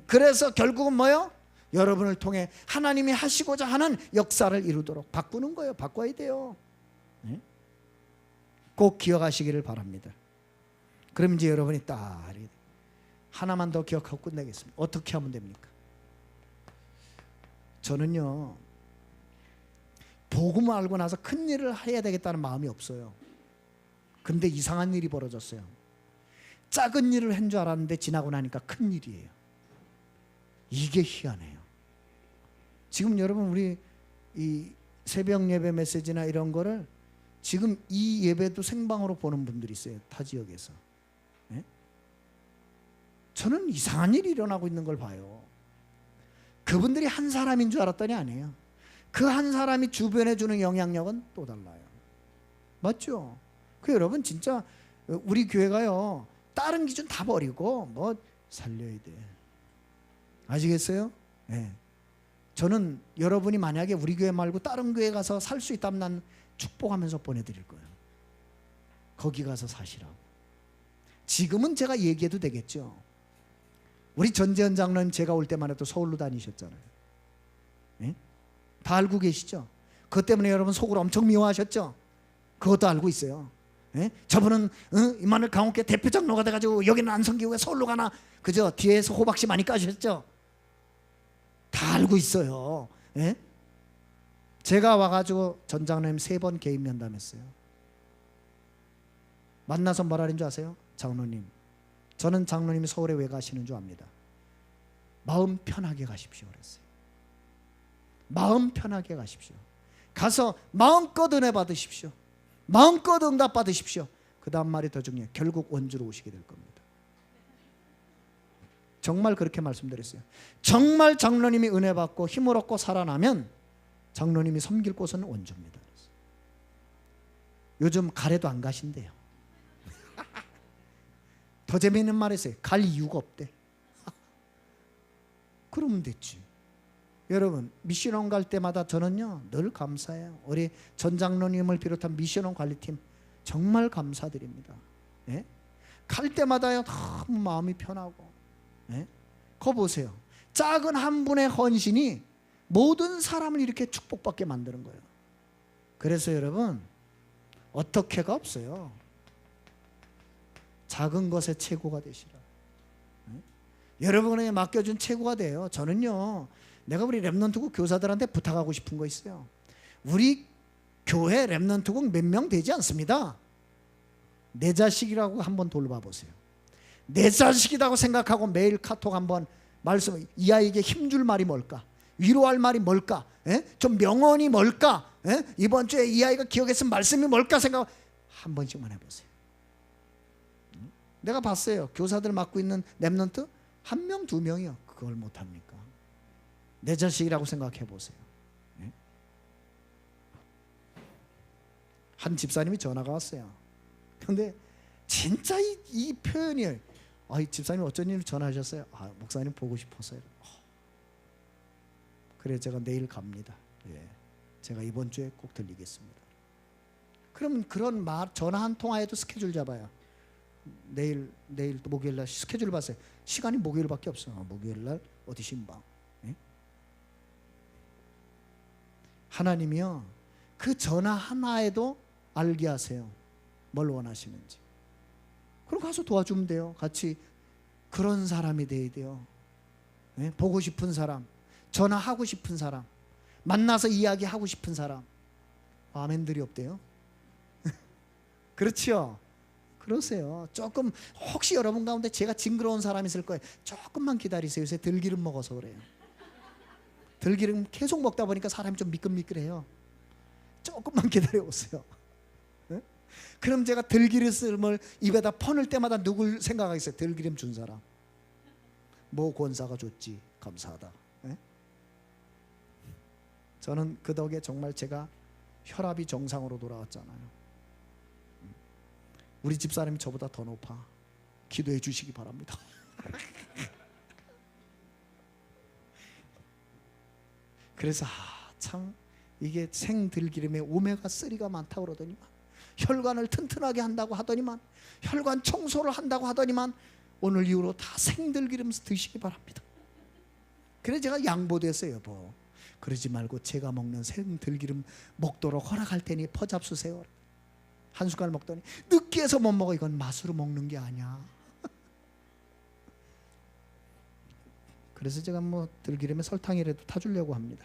그래서 결국은 뭐요? 여러분을 통해 하나님이 하시고자 하는 역사를 이루도록 바꾸는 거예요. 바꿔야 돼요. 꼭 기억하시기를 바랍니다. 그럼 이제 여러분이 딱 하나만 더 기억하고 끝내겠습니다. 어떻게 하면 됩니까? 저는요 복음을 알고 나서 큰 일을 해야 되겠다는 마음이 없어요. 근데 이상한 일이 벌어졌어요. 작은 일을 한 줄 알았는데 지나고 나니까 큰 일이에요. 이게 희한해요. 지금 여러분 우리 이 새벽 예배 메시지나 이런 거를 지금 이 예배도 생방으로 보는 분들이 있어요. 타 지역에서. 예? 저는 이상한 일이 일어나고 있는 걸 봐요. 그분들이 한 사람인 줄 알았더니 아니에요. 그 한 사람이 주변에 주는 영향력은 또 달라요. 맞죠? 그 여러분 진짜 우리 교회가요 다른 기준 다 버리고 뭐 살려야 돼. 아시겠어요? 네. 저는 여러분이 만약에 우리 교회 말고 다른 교회 가서 살 수 있다면 난 축복하면서 보내드릴 거예요. 거기 가서 사시라고. 지금은 제가 얘기해도 되겠죠. 우리 전재현 장로님 제가 올 때만 해도 서울로 다니셨잖아요. 네? 다 알고 계시죠? 그것 때문에 여러분 속으로 엄청 미워하셨죠? 그것도 알고 있어요. 예? 저분은 이만을 강원교회 대표 장로가 돼가지고 여기는 안 섬기고 왜 서울로 가나. 그죠? 뒤에서 호박씨 많이 까셨죠? 다 알고 있어요. 예? 제가 와가지고 전 장로님 3번 개인 면담했어요. 만나서 뭐라 그런 줄 아세요? 장로님, 저는 장로님이 서울에 왜 가시는 줄 압니다. 마음 편하게 가십시오 그랬어요. 마음 편하게 가십시오. 가서 마음껏 은혜 받으십시오. 마음껏 응답 받으십시오. 그 다음 말이 더 중요해요. 결국 원주로 오시게 될 겁니다. 정말 그렇게 말씀드렸어요. 정말 장로님이 은혜 받고 힘을 얻고 살아나면 장로님이 섬길 곳은 원주입니다. 요즘 가래도 안 가신대요. 더 재미있는 말 했어요. 갈 이유가 없대. 그러면 됐지. 여러분 미션원 갈 때마다 저는요 늘 감사해요. 우리 전 장로님을 비롯한 미션원 관리팀 정말 감사드립니다. 예? 갈 때마다요 너무 마음이 편하고. 예? 거 보세요. 작은 한 분의 헌신이 모든 사람을 이렇게 축복받게 만드는 거예요. 그래서 여러분 어떻게가 없어요. 작은 것에 최고가 되시라. 예? 여러분에게 맡겨준 최고가 돼요. 저는요 내가 우리 렘넌트국 교사들한테 부탁하고 싶은 거 있어요. 우리 교회 렘넌트국 몇 명 되지 않습니다. 내 자식이라고 한번 돌봐 보세요. 내 자식이라고 생각하고 매일 카톡 한번 말씀, 이 아이에게 힘줄 말이 뭘까? 위로할 말이 뭘까? 에? 좀 명언이 뭘까? 에? 이번 주에 이 아이가 기억했으면 말씀이 뭘까 생각 한 번씩만 해보세요. 내가 봤어요. 교사들 맡고 있는 렘넌트 1명, 2명이요. 그걸 못합니까? 내 자식이라고 생각해 보세요. 예? 한 집사님이 전화가 왔어요. 그런데 진짜 이 표현이 이 집사님 어쩐 일로 전화하셨어요? 목사님 보고 싶어서요. 그래 제가 내일 갑니다. 예. 제가 이번 주에 꼭 들리겠습니다. 그러면 그런 말 전화 한 통화에도 스케줄 잡아요. 내일 또 목요일 날 스케줄 봤어요. 시간이 목요일밖에 없어. 목요일 날 어디 신방. 하나님이요 그 전화 하나에도 알게 하세요. 뭘 원하시는지. 그럼 가서 도와주면 돼요. 같이 그런 사람이 돼야 돼요. 네? 보고 싶은 사람, 전화하고 싶은 사람, 만나서 이야기하고 싶은 사람. 아멘들이 없대요. 그렇죠? 그러세요. 조금 혹시 여러분 가운데 제가 징그러운 사람이 있을 거예요. 조금만 기다리세요. 요새 들기름 먹어서 그래요. 들기름 계속 먹다 보니까 사람이 좀 미끌미끌해요. 조금만 기다려보세요. 네? 그럼 제가 들기름을 입에다 퍼낼 때마다 누굴 생각하겠어요? 들기름 준 사람. 모 권사가 줬지. 감사하다. 네? 저는 그 덕에 정말 제가 혈압이 정상으로 돌아왔잖아요. 우리 집사람이 저보다 더 높아. 기도해 주시기 바랍니다. 그래서 참 이게 생들기름에 오메가3가 많다고 그러더니만, 혈관을 튼튼하게 한다고 하더니만, 혈관 청소를 한다고 하더니만, 오늘 이후로 다 생들기름 드시기 바랍니다. 그래서 제가 양보됐어요. 여보, 그러지 말고 제가 먹는 생들기름 먹도록 허락할 테니 퍼잡수세요. 한 숟갈 먹더니 느끼해서 못 먹어. 이건 맛으로 먹는 게 아니야. 그래서 제가 뭐 들기름에 설탕이라도 타주려고 합니다.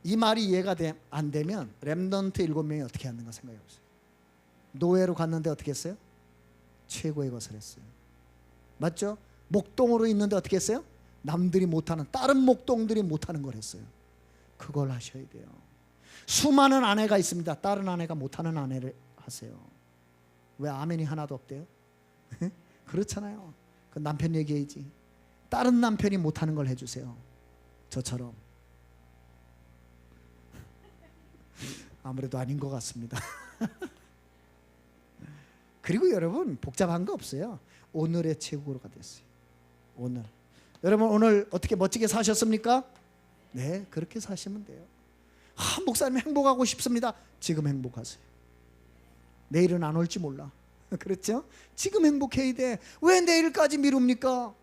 이 말이 이해가 안 되면 렘넌트 7명이 어떻게 하는가 생각해 보세요. 노예로 갔는데 어떻게 했어요? 최고의 것을 했어요. 맞죠? 목동으로 있는데 어떻게 했어요? 남들이 못하는, 다른 목동들이 못하는 걸 했어요. 그걸 하셔야 돼요. 수많은 아내가 있습니다. 다른 아내가 못하는 아내를 하세요. 왜 아멘이 하나도 없대요? 그렇잖아요. 그 남편 얘기해야지. 다른 남편이 못하는 걸 해주세요. 저처럼. 아무래도 아닌 것 같습니다. 그리고 여러분 복잡한 거 없어요. 오늘의 최고가 됐어요. 오늘 여러분 오늘 어떻게 멋지게 사셨습니까? 네, 그렇게 사시면 돼요. 목사님 행복하고 싶습니다. 지금 행복하세요. 내일은 안 올지 몰라. 그렇죠? 지금 행복해야 돼. 왜 내일까지 미룹니까?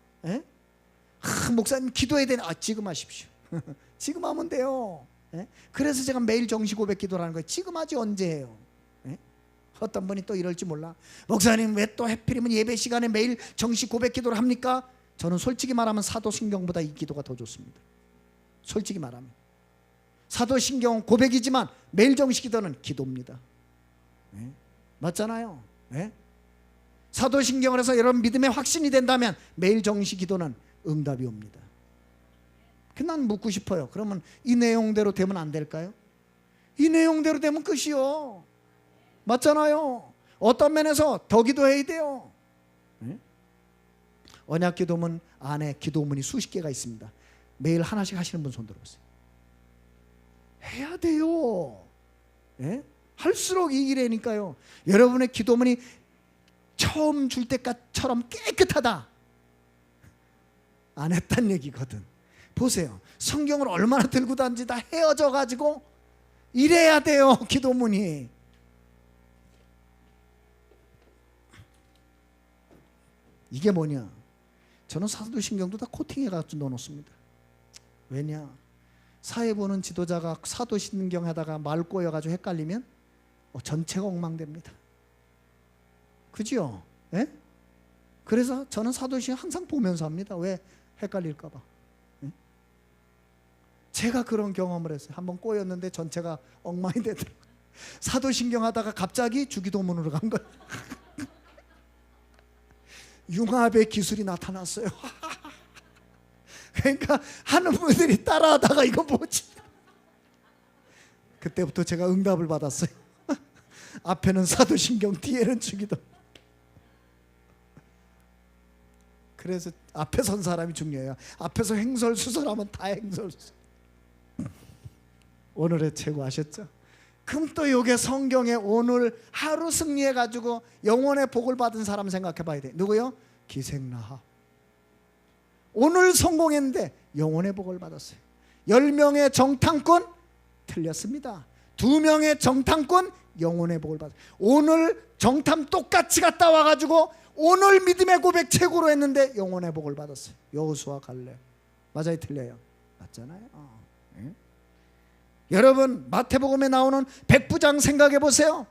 목사님 기도해야 되나? 지금 하십시오. 지금 하면 돼요. 그래서 제가 매일 정시 고백 기도라는 거예요. 지금 하지 언제 해요? 어떤 분이 또 이럴지 몰라. 목사님 왜 또 해필이면 예배 시간에 매일 정시 고백 기도를 합니까? 저는 솔직히 말하면 사도신경보다 이 기도가 더 좋습니다. 솔직히 말하면 사도신경은 고백이지만 매일 정시 기도는 기도입니다. 맞잖아요. 사도신경을 해서 여러분 믿음의 확신이 된다면 매일 정시 기도는 응답이 옵니다. 난 묻고 싶어요. 그러면 이 내용대로 되면 안 될까요? 이 내용대로 되면 끝이요. 맞잖아요. 어떤 면에서 더 기도해야 돼요. 언약 기도문 안에 기도문이 수십 개가 있습니다. 매일 하나씩 하시는 분 손 들어보세요. 해야 돼요. 할수록 이기라니까요. 여러분의 기도문이 처음 줄 때처럼 깨끗하다 안 했단 얘기거든. 보세요. 성경을 얼마나 들고 다니지 다 헤어져 가지고 이래야 돼요. 기도문이. 이게 뭐냐? 저는 사도신경도 다 코팅해 가지고 넣어놓습니다. 왜냐? 사회 보는 지도자가 사도신경 하다가 말 꼬여가지고 헷갈리면 전체가 엉망됩니다. 그죠? 그래서 저는 사도신경 항상 보면서 합니다. 왜? 헷갈릴까 봐. 제가 그런 경험을 했어요. 한번 꼬였는데 전체가 엉망이 되더라고요. 사도신경 하다가 갑자기 주기도문으로 간 거예요. 융합의 기술이 나타났어요. 그러니까 하는 분들이 따라하다가 이거 뭐지? 그때부터 제가 응답을 받았어요. 앞에는 사도신경, 뒤에는 주기도. 그래서 앞에 선 사람이 중요해요. 앞에서 횡설수설하면 다 횡설수설. 오늘의 최고 아셨죠? 그럼 또 이게 성경에 오늘 하루 승리해가지고 영원의 복을 받은 사람 생각해 봐야 돼. 누구요? 기생라합. 오늘 성공했는데 영원의 복을 받았어요. 10명의 정탐꾼 틀렸습니다. 2명의 정탐꾼 영원의 복을 받았어요. 오늘 정탐 똑같이 갔다 와가지고 오늘 믿음의 고백 최고로 했는데 영원의 복을 받았어요. 여호수아 갈렙. 맞아요, 틀려요? 맞잖아요. 예? 여러분 마태복음에 나오는 백부장 생각해 보세요.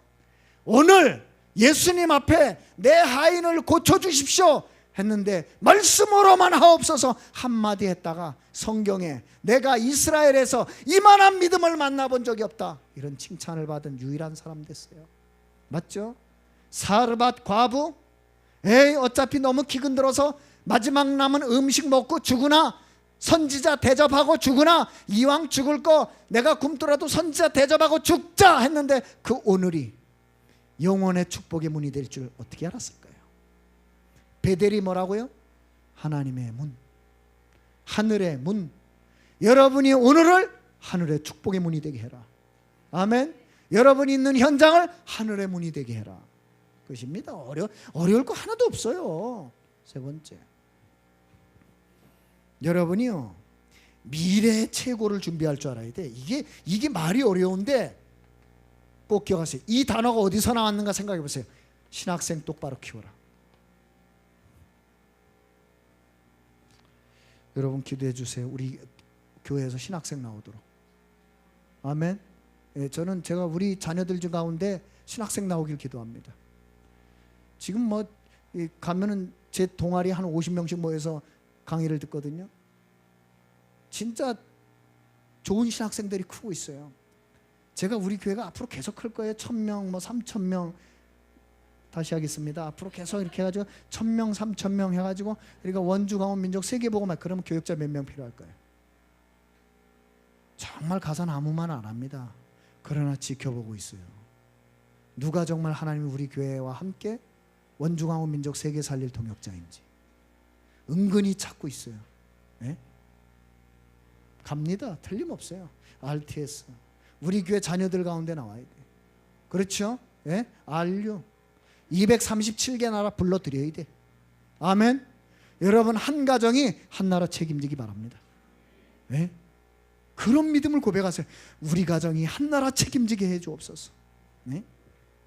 오늘 예수님 앞에 내 하인을 고쳐주십시오 했는데 말씀으로만 하옵소서 한마디 했다가 성경에 내가 이스라엘에서 이만한 믿음을 만나본 적이 없다 이런 칭찬을 받은 유일한 사람 됐어요. 맞죠? 사르밧 과부, 에이 어차피 너무 기근 들어서 마지막 남은 음식 먹고 죽으나 선지자 대접하고 죽으나 이왕 죽을 거 내가 굶더라도 선지자 대접하고 죽자 했는데 그 오늘이 영원의 축복의 문이 될 줄 어떻게 알았을까요? 베델이 뭐라고요? 하나님의 문, 하늘의 문. 여러분이 오늘을 하늘의 축복의 문이 되게 해라. 아멘. 여러분이 있는 현장을 하늘의 문이 되게 해라. 그것입니다. 어려울 거 하나도 없어요. 세 번째, 여러분이요 미래의 최고를 준비할 줄 알아야 돼. 이게 말이 어려운데 꼭 기억하세요. 이 단어가 어디서 나왔는가 생각해 보세요. 신학생 똑바로 키워라. 여러분 기도해 주세요. 우리 교회에서 신학생 나오도록. 아멘. 예, 저는 제가 우리 자녀들 중 가운데 신학생 나오길 기도합니다. 지금 뭐 가면은 제 동아리 한 50명씩 모여서 강의를 듣거든요. 진짜 좋은 신학생들이 크고 있어요. 제가 우리 교회가 앞으로 계속 클 거예요. 1000명, 뭐 3000명. 다시 하겠습니다. 앞으로 계속 이렇게 해가지고 1000명, 3000명 해가지고 우리가 원주, 강원, 민족 세계보고만 그러면 교육자 몇 명 필요할 거예요? 정말 가서는 아무 말 안 합니다. 그러나 지켜보고 있어요. 누가 정말 하나님이 우리 교회와 함께 원주, 강원, 민족 세계 살릴 통역자인지 은근히 찾고 있어요. 예? 갑니다. 틀림없어요. RTS 우리 교회 자녀들 가운데 나와야 돼. 그렇죠? 예? RU 237개 나라 불러드려야 돼. 아멘. 여러분 한 가정이 한 나라 책임지기 바랍니다. 예? 그런 믿음을 고백하세요. 우리 가정이 한 나라 책임지게 해주옵소서. 예?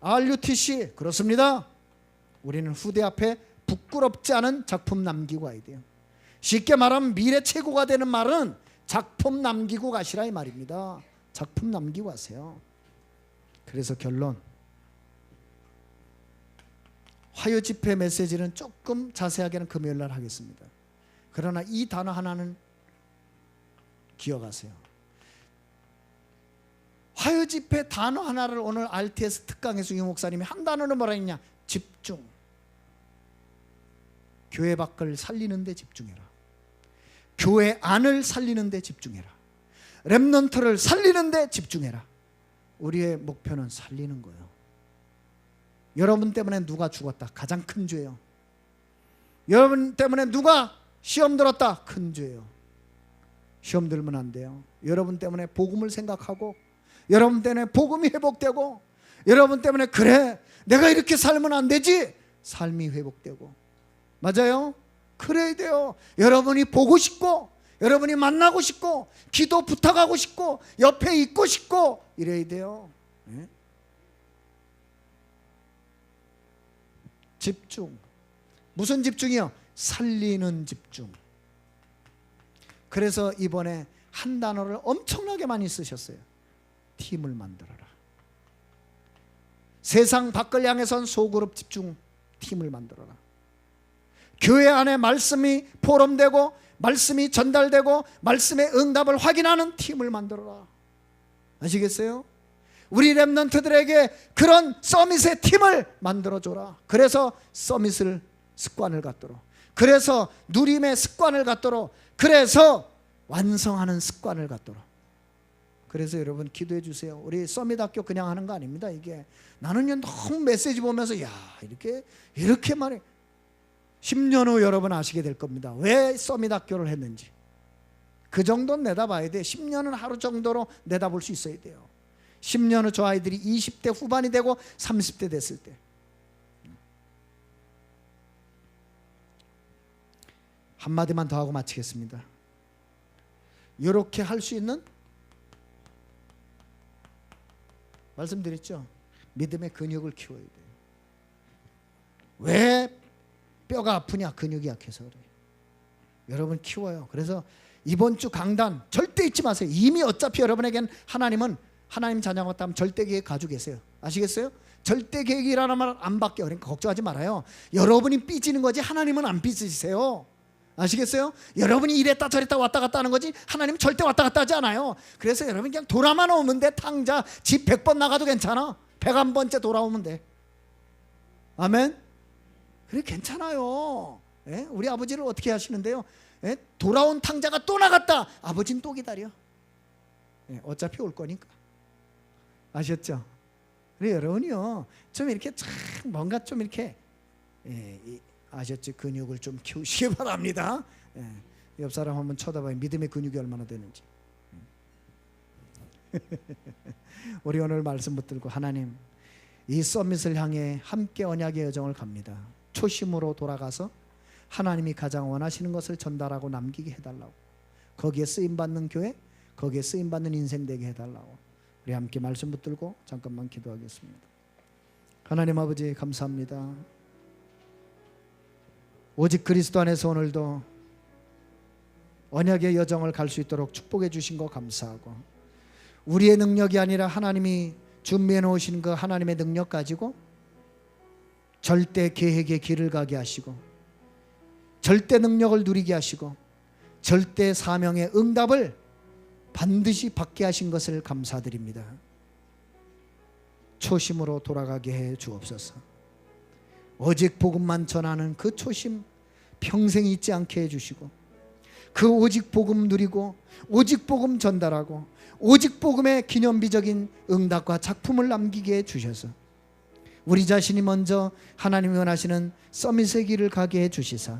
RUTC 그렇습니다. 우리는 후대 앞에 부끄럽지 않은 작품 남기고 가야 돼요. 쉽게 말하면 미래 최고가 되는 말은 작품 남기고 가시라 이 말입니다. 작품 남기고 가세요. 그래서 결론, 화요 집회 메시지는 조금 자세하게는 금요일 날 하겠습니다. 그러나 이 단어 하나는 기억하세요. 화요 집회 단어 하나를 오늘 RTS 특강에서 유 목사님이 한 단어는 뭐라 했냐? 집중. 교회 밖을 살리는 데 집중해라. 교회 안을 살리는 데 집중해라. 렘넌트를 살리는 데 집중해라. 우리의 목표는 살리는 거예요. 여러분 때문에 누가 죽었다. 가장 큰 죄예요. 여러분 때문에 누가 시험 들었다. 큰 죄예요. 시험 들면 안 돼요. 여러분 때문에 복음을 생각하고 여러분 때문에 복음이 회복되고 여러분 때문에 그래 내가 이렇게 살면 안 되지. 삶이 회복되고. 맞아요? 그래야 돼요. 여러분이 보고 싶고 여러분이 만나고 싶고 기도 부탁하고 싶고 옆에 있고 싶고 이래야 돼요. 네? 집중. 무슨 집중이요? 살리는 집중. 그래서 이번에 한 단어를 엄청나게 많이 쓰셨어요. 팀을 만들어라. 세상 밖을 향해선 소그룹 집중 팀을 만들어라. 교회 안에 말씀이 포럼되고 말씀이 전달되고 말씀의 응답을 확인하는 팀을 만들어라. 아시겠어요? 우리 렘넌트들에게 그런 서밋의 팀을 만들어줘라. 그래서 서밋을 습관을 갖도록, 그래서 누림의 습관을 갖도록, 그래서 완성하는 습관을 갖도록. 그래서 여러분 기도해 주세요. 우리 서밋학교 그냥 하는 거 아닙니다. 이게 나는요 너무 메시지 보면서 야 이렇게 말해. 10년 후 여러분 아시게 될 겁니다. 왜 서밋학교를 했는지. 그 정도는 내다봐야 돼. 10년은 하루 정도로 내다볼 수 있어야 돼요. 10년 후 저 아이들이 20대 후반이 되고 30대 됐을 때 한마디만 더 하고 마치겠습니다. 이렇게 할 수 있는 말씀드렸죠. 믿음의 근육을 키워야 돼요. 왜 뼈가 아프냐? 근육이 약해서 그래요. 여러분 키워요. 그래서 이번 주 강단 절대 잊지 마세요. 이미 어차피 여러분에겐 하나님은 하나님 자녀가 다면 절대 계획 가지고 계세요. 아시겠어요? 절대 계획이라는 말 안 바뀌어요. 그러니까 걱정하지 말아요. 여러분이 삐지는 거지 하나님은 안 삐지세요. 아시겠어요? 여러분이 이랬다 저랬다 왔다 갔다 하는 거지 하나님은 절대 왔다 갔다 하지 않아요. 그래서 여러분 그냥 돌아만 오면 돼. 탕자 집 100번 나가도 괜찮아. 101번째 돌아오면 돼. 아멘. 그래 괜찮아요. 예? 우리 아버지를 어떻게 하시는데요? 예? 돌아온 탕자가 또 나갔다. 아버지는 또 기다려. 예, 어차피 올 거니까. 아셨죠? 그래 여러분이요 좀 이렇게 참 뭔가 좀 이렇게 아셨죠? 근육을 좀 키우시기 바랍니다. 옆 사람 한번 쳐다봐요. 믿음의 근육이 얼마나 되는지. 우리 오늘 말씀 붙들고 하나님 이 서밋을 향해 함께 언약의 여정을 갑니다. 초심으로 돌아가서 하나님이 가장 원하시는 것을 전달하고 남기게 해달라고. 거기에 쓰임받는 교회, 거기에 쓰임받는 인생 되게 해달라고. 우리 함께 말씀 붙들고 잠깐만 기도하겠습니다. 하나님 아버지 감사합니다. 오직 그리스도 안에서 오늘도 언약의 여정을 갈 수 있도록 축복해 주신 거 감사하고, 우리의 능력이 아니라 하나님이 준비해 놓으신 그 하나님의 능력 가지고 절대 계획의 길을 가게 하시고, 절대 능력을 누리게 하시고, 절대 사명의 응답을 반드시 받게 하신 것을 감사드립니다. 초심으로 돌아가게 해 주옵소서. 오직 복음만 전하는 그 초심 평생 잊지 않게 해주시고, 그 오직 복음 누리고 오직 복음 전달하고 오직 복음의 기념비적인 응답과 작품을 남기게 해주셔서 우리 자신이 먼저 하나님이 원하시는 서밋의 길을 가게 해주시사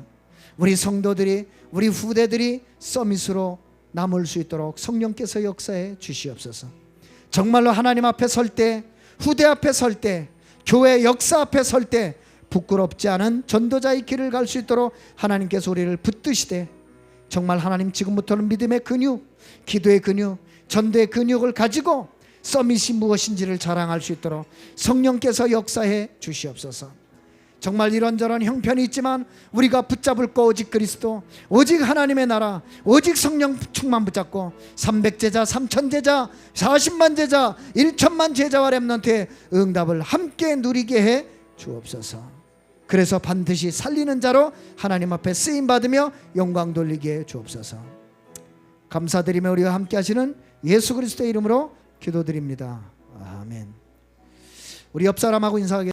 우리 성도들이, 우리 후대들이 서밋으로 남을 수 있도록 성령께서 역사해 주시옵소서. 정말로 하나님 앞에 설 때, 후대 앞에 설 때, 교회 역사 앞에 설 때 부끄럽지 않은 전도자의 길을 갈 수 있도록 하나님께서 우리를 붙드시되, 정말 하나님 지금부터는 믿음의 근육, 기도의 근육, 전도의 근육을 가지고 서밋이 무엇인지를 자랑할 수 있도록 성령께서 역사해 주시옵소서. 정말 이런저런 형편이 있지만 우리가 붙잡을 거 오직 그리스도, 오직 하나님의 나라, 오직 성령 충만 붙잡고 300제자, 3000제자, 40만 제자, 1천만 제자와 렘넌트의 응답을 함께 누리게 해 주옵소서. 그래서 반드시 살리는 자로 하나님 앞에 쓰임받으며 영광 돌리게 해 주옵소서. 감사드리며 우리와 함께 하시는 예수 그리스도의 이름으로 기도드립니다. 아멘. 우리 옆 사람하고 인사하겠습니다.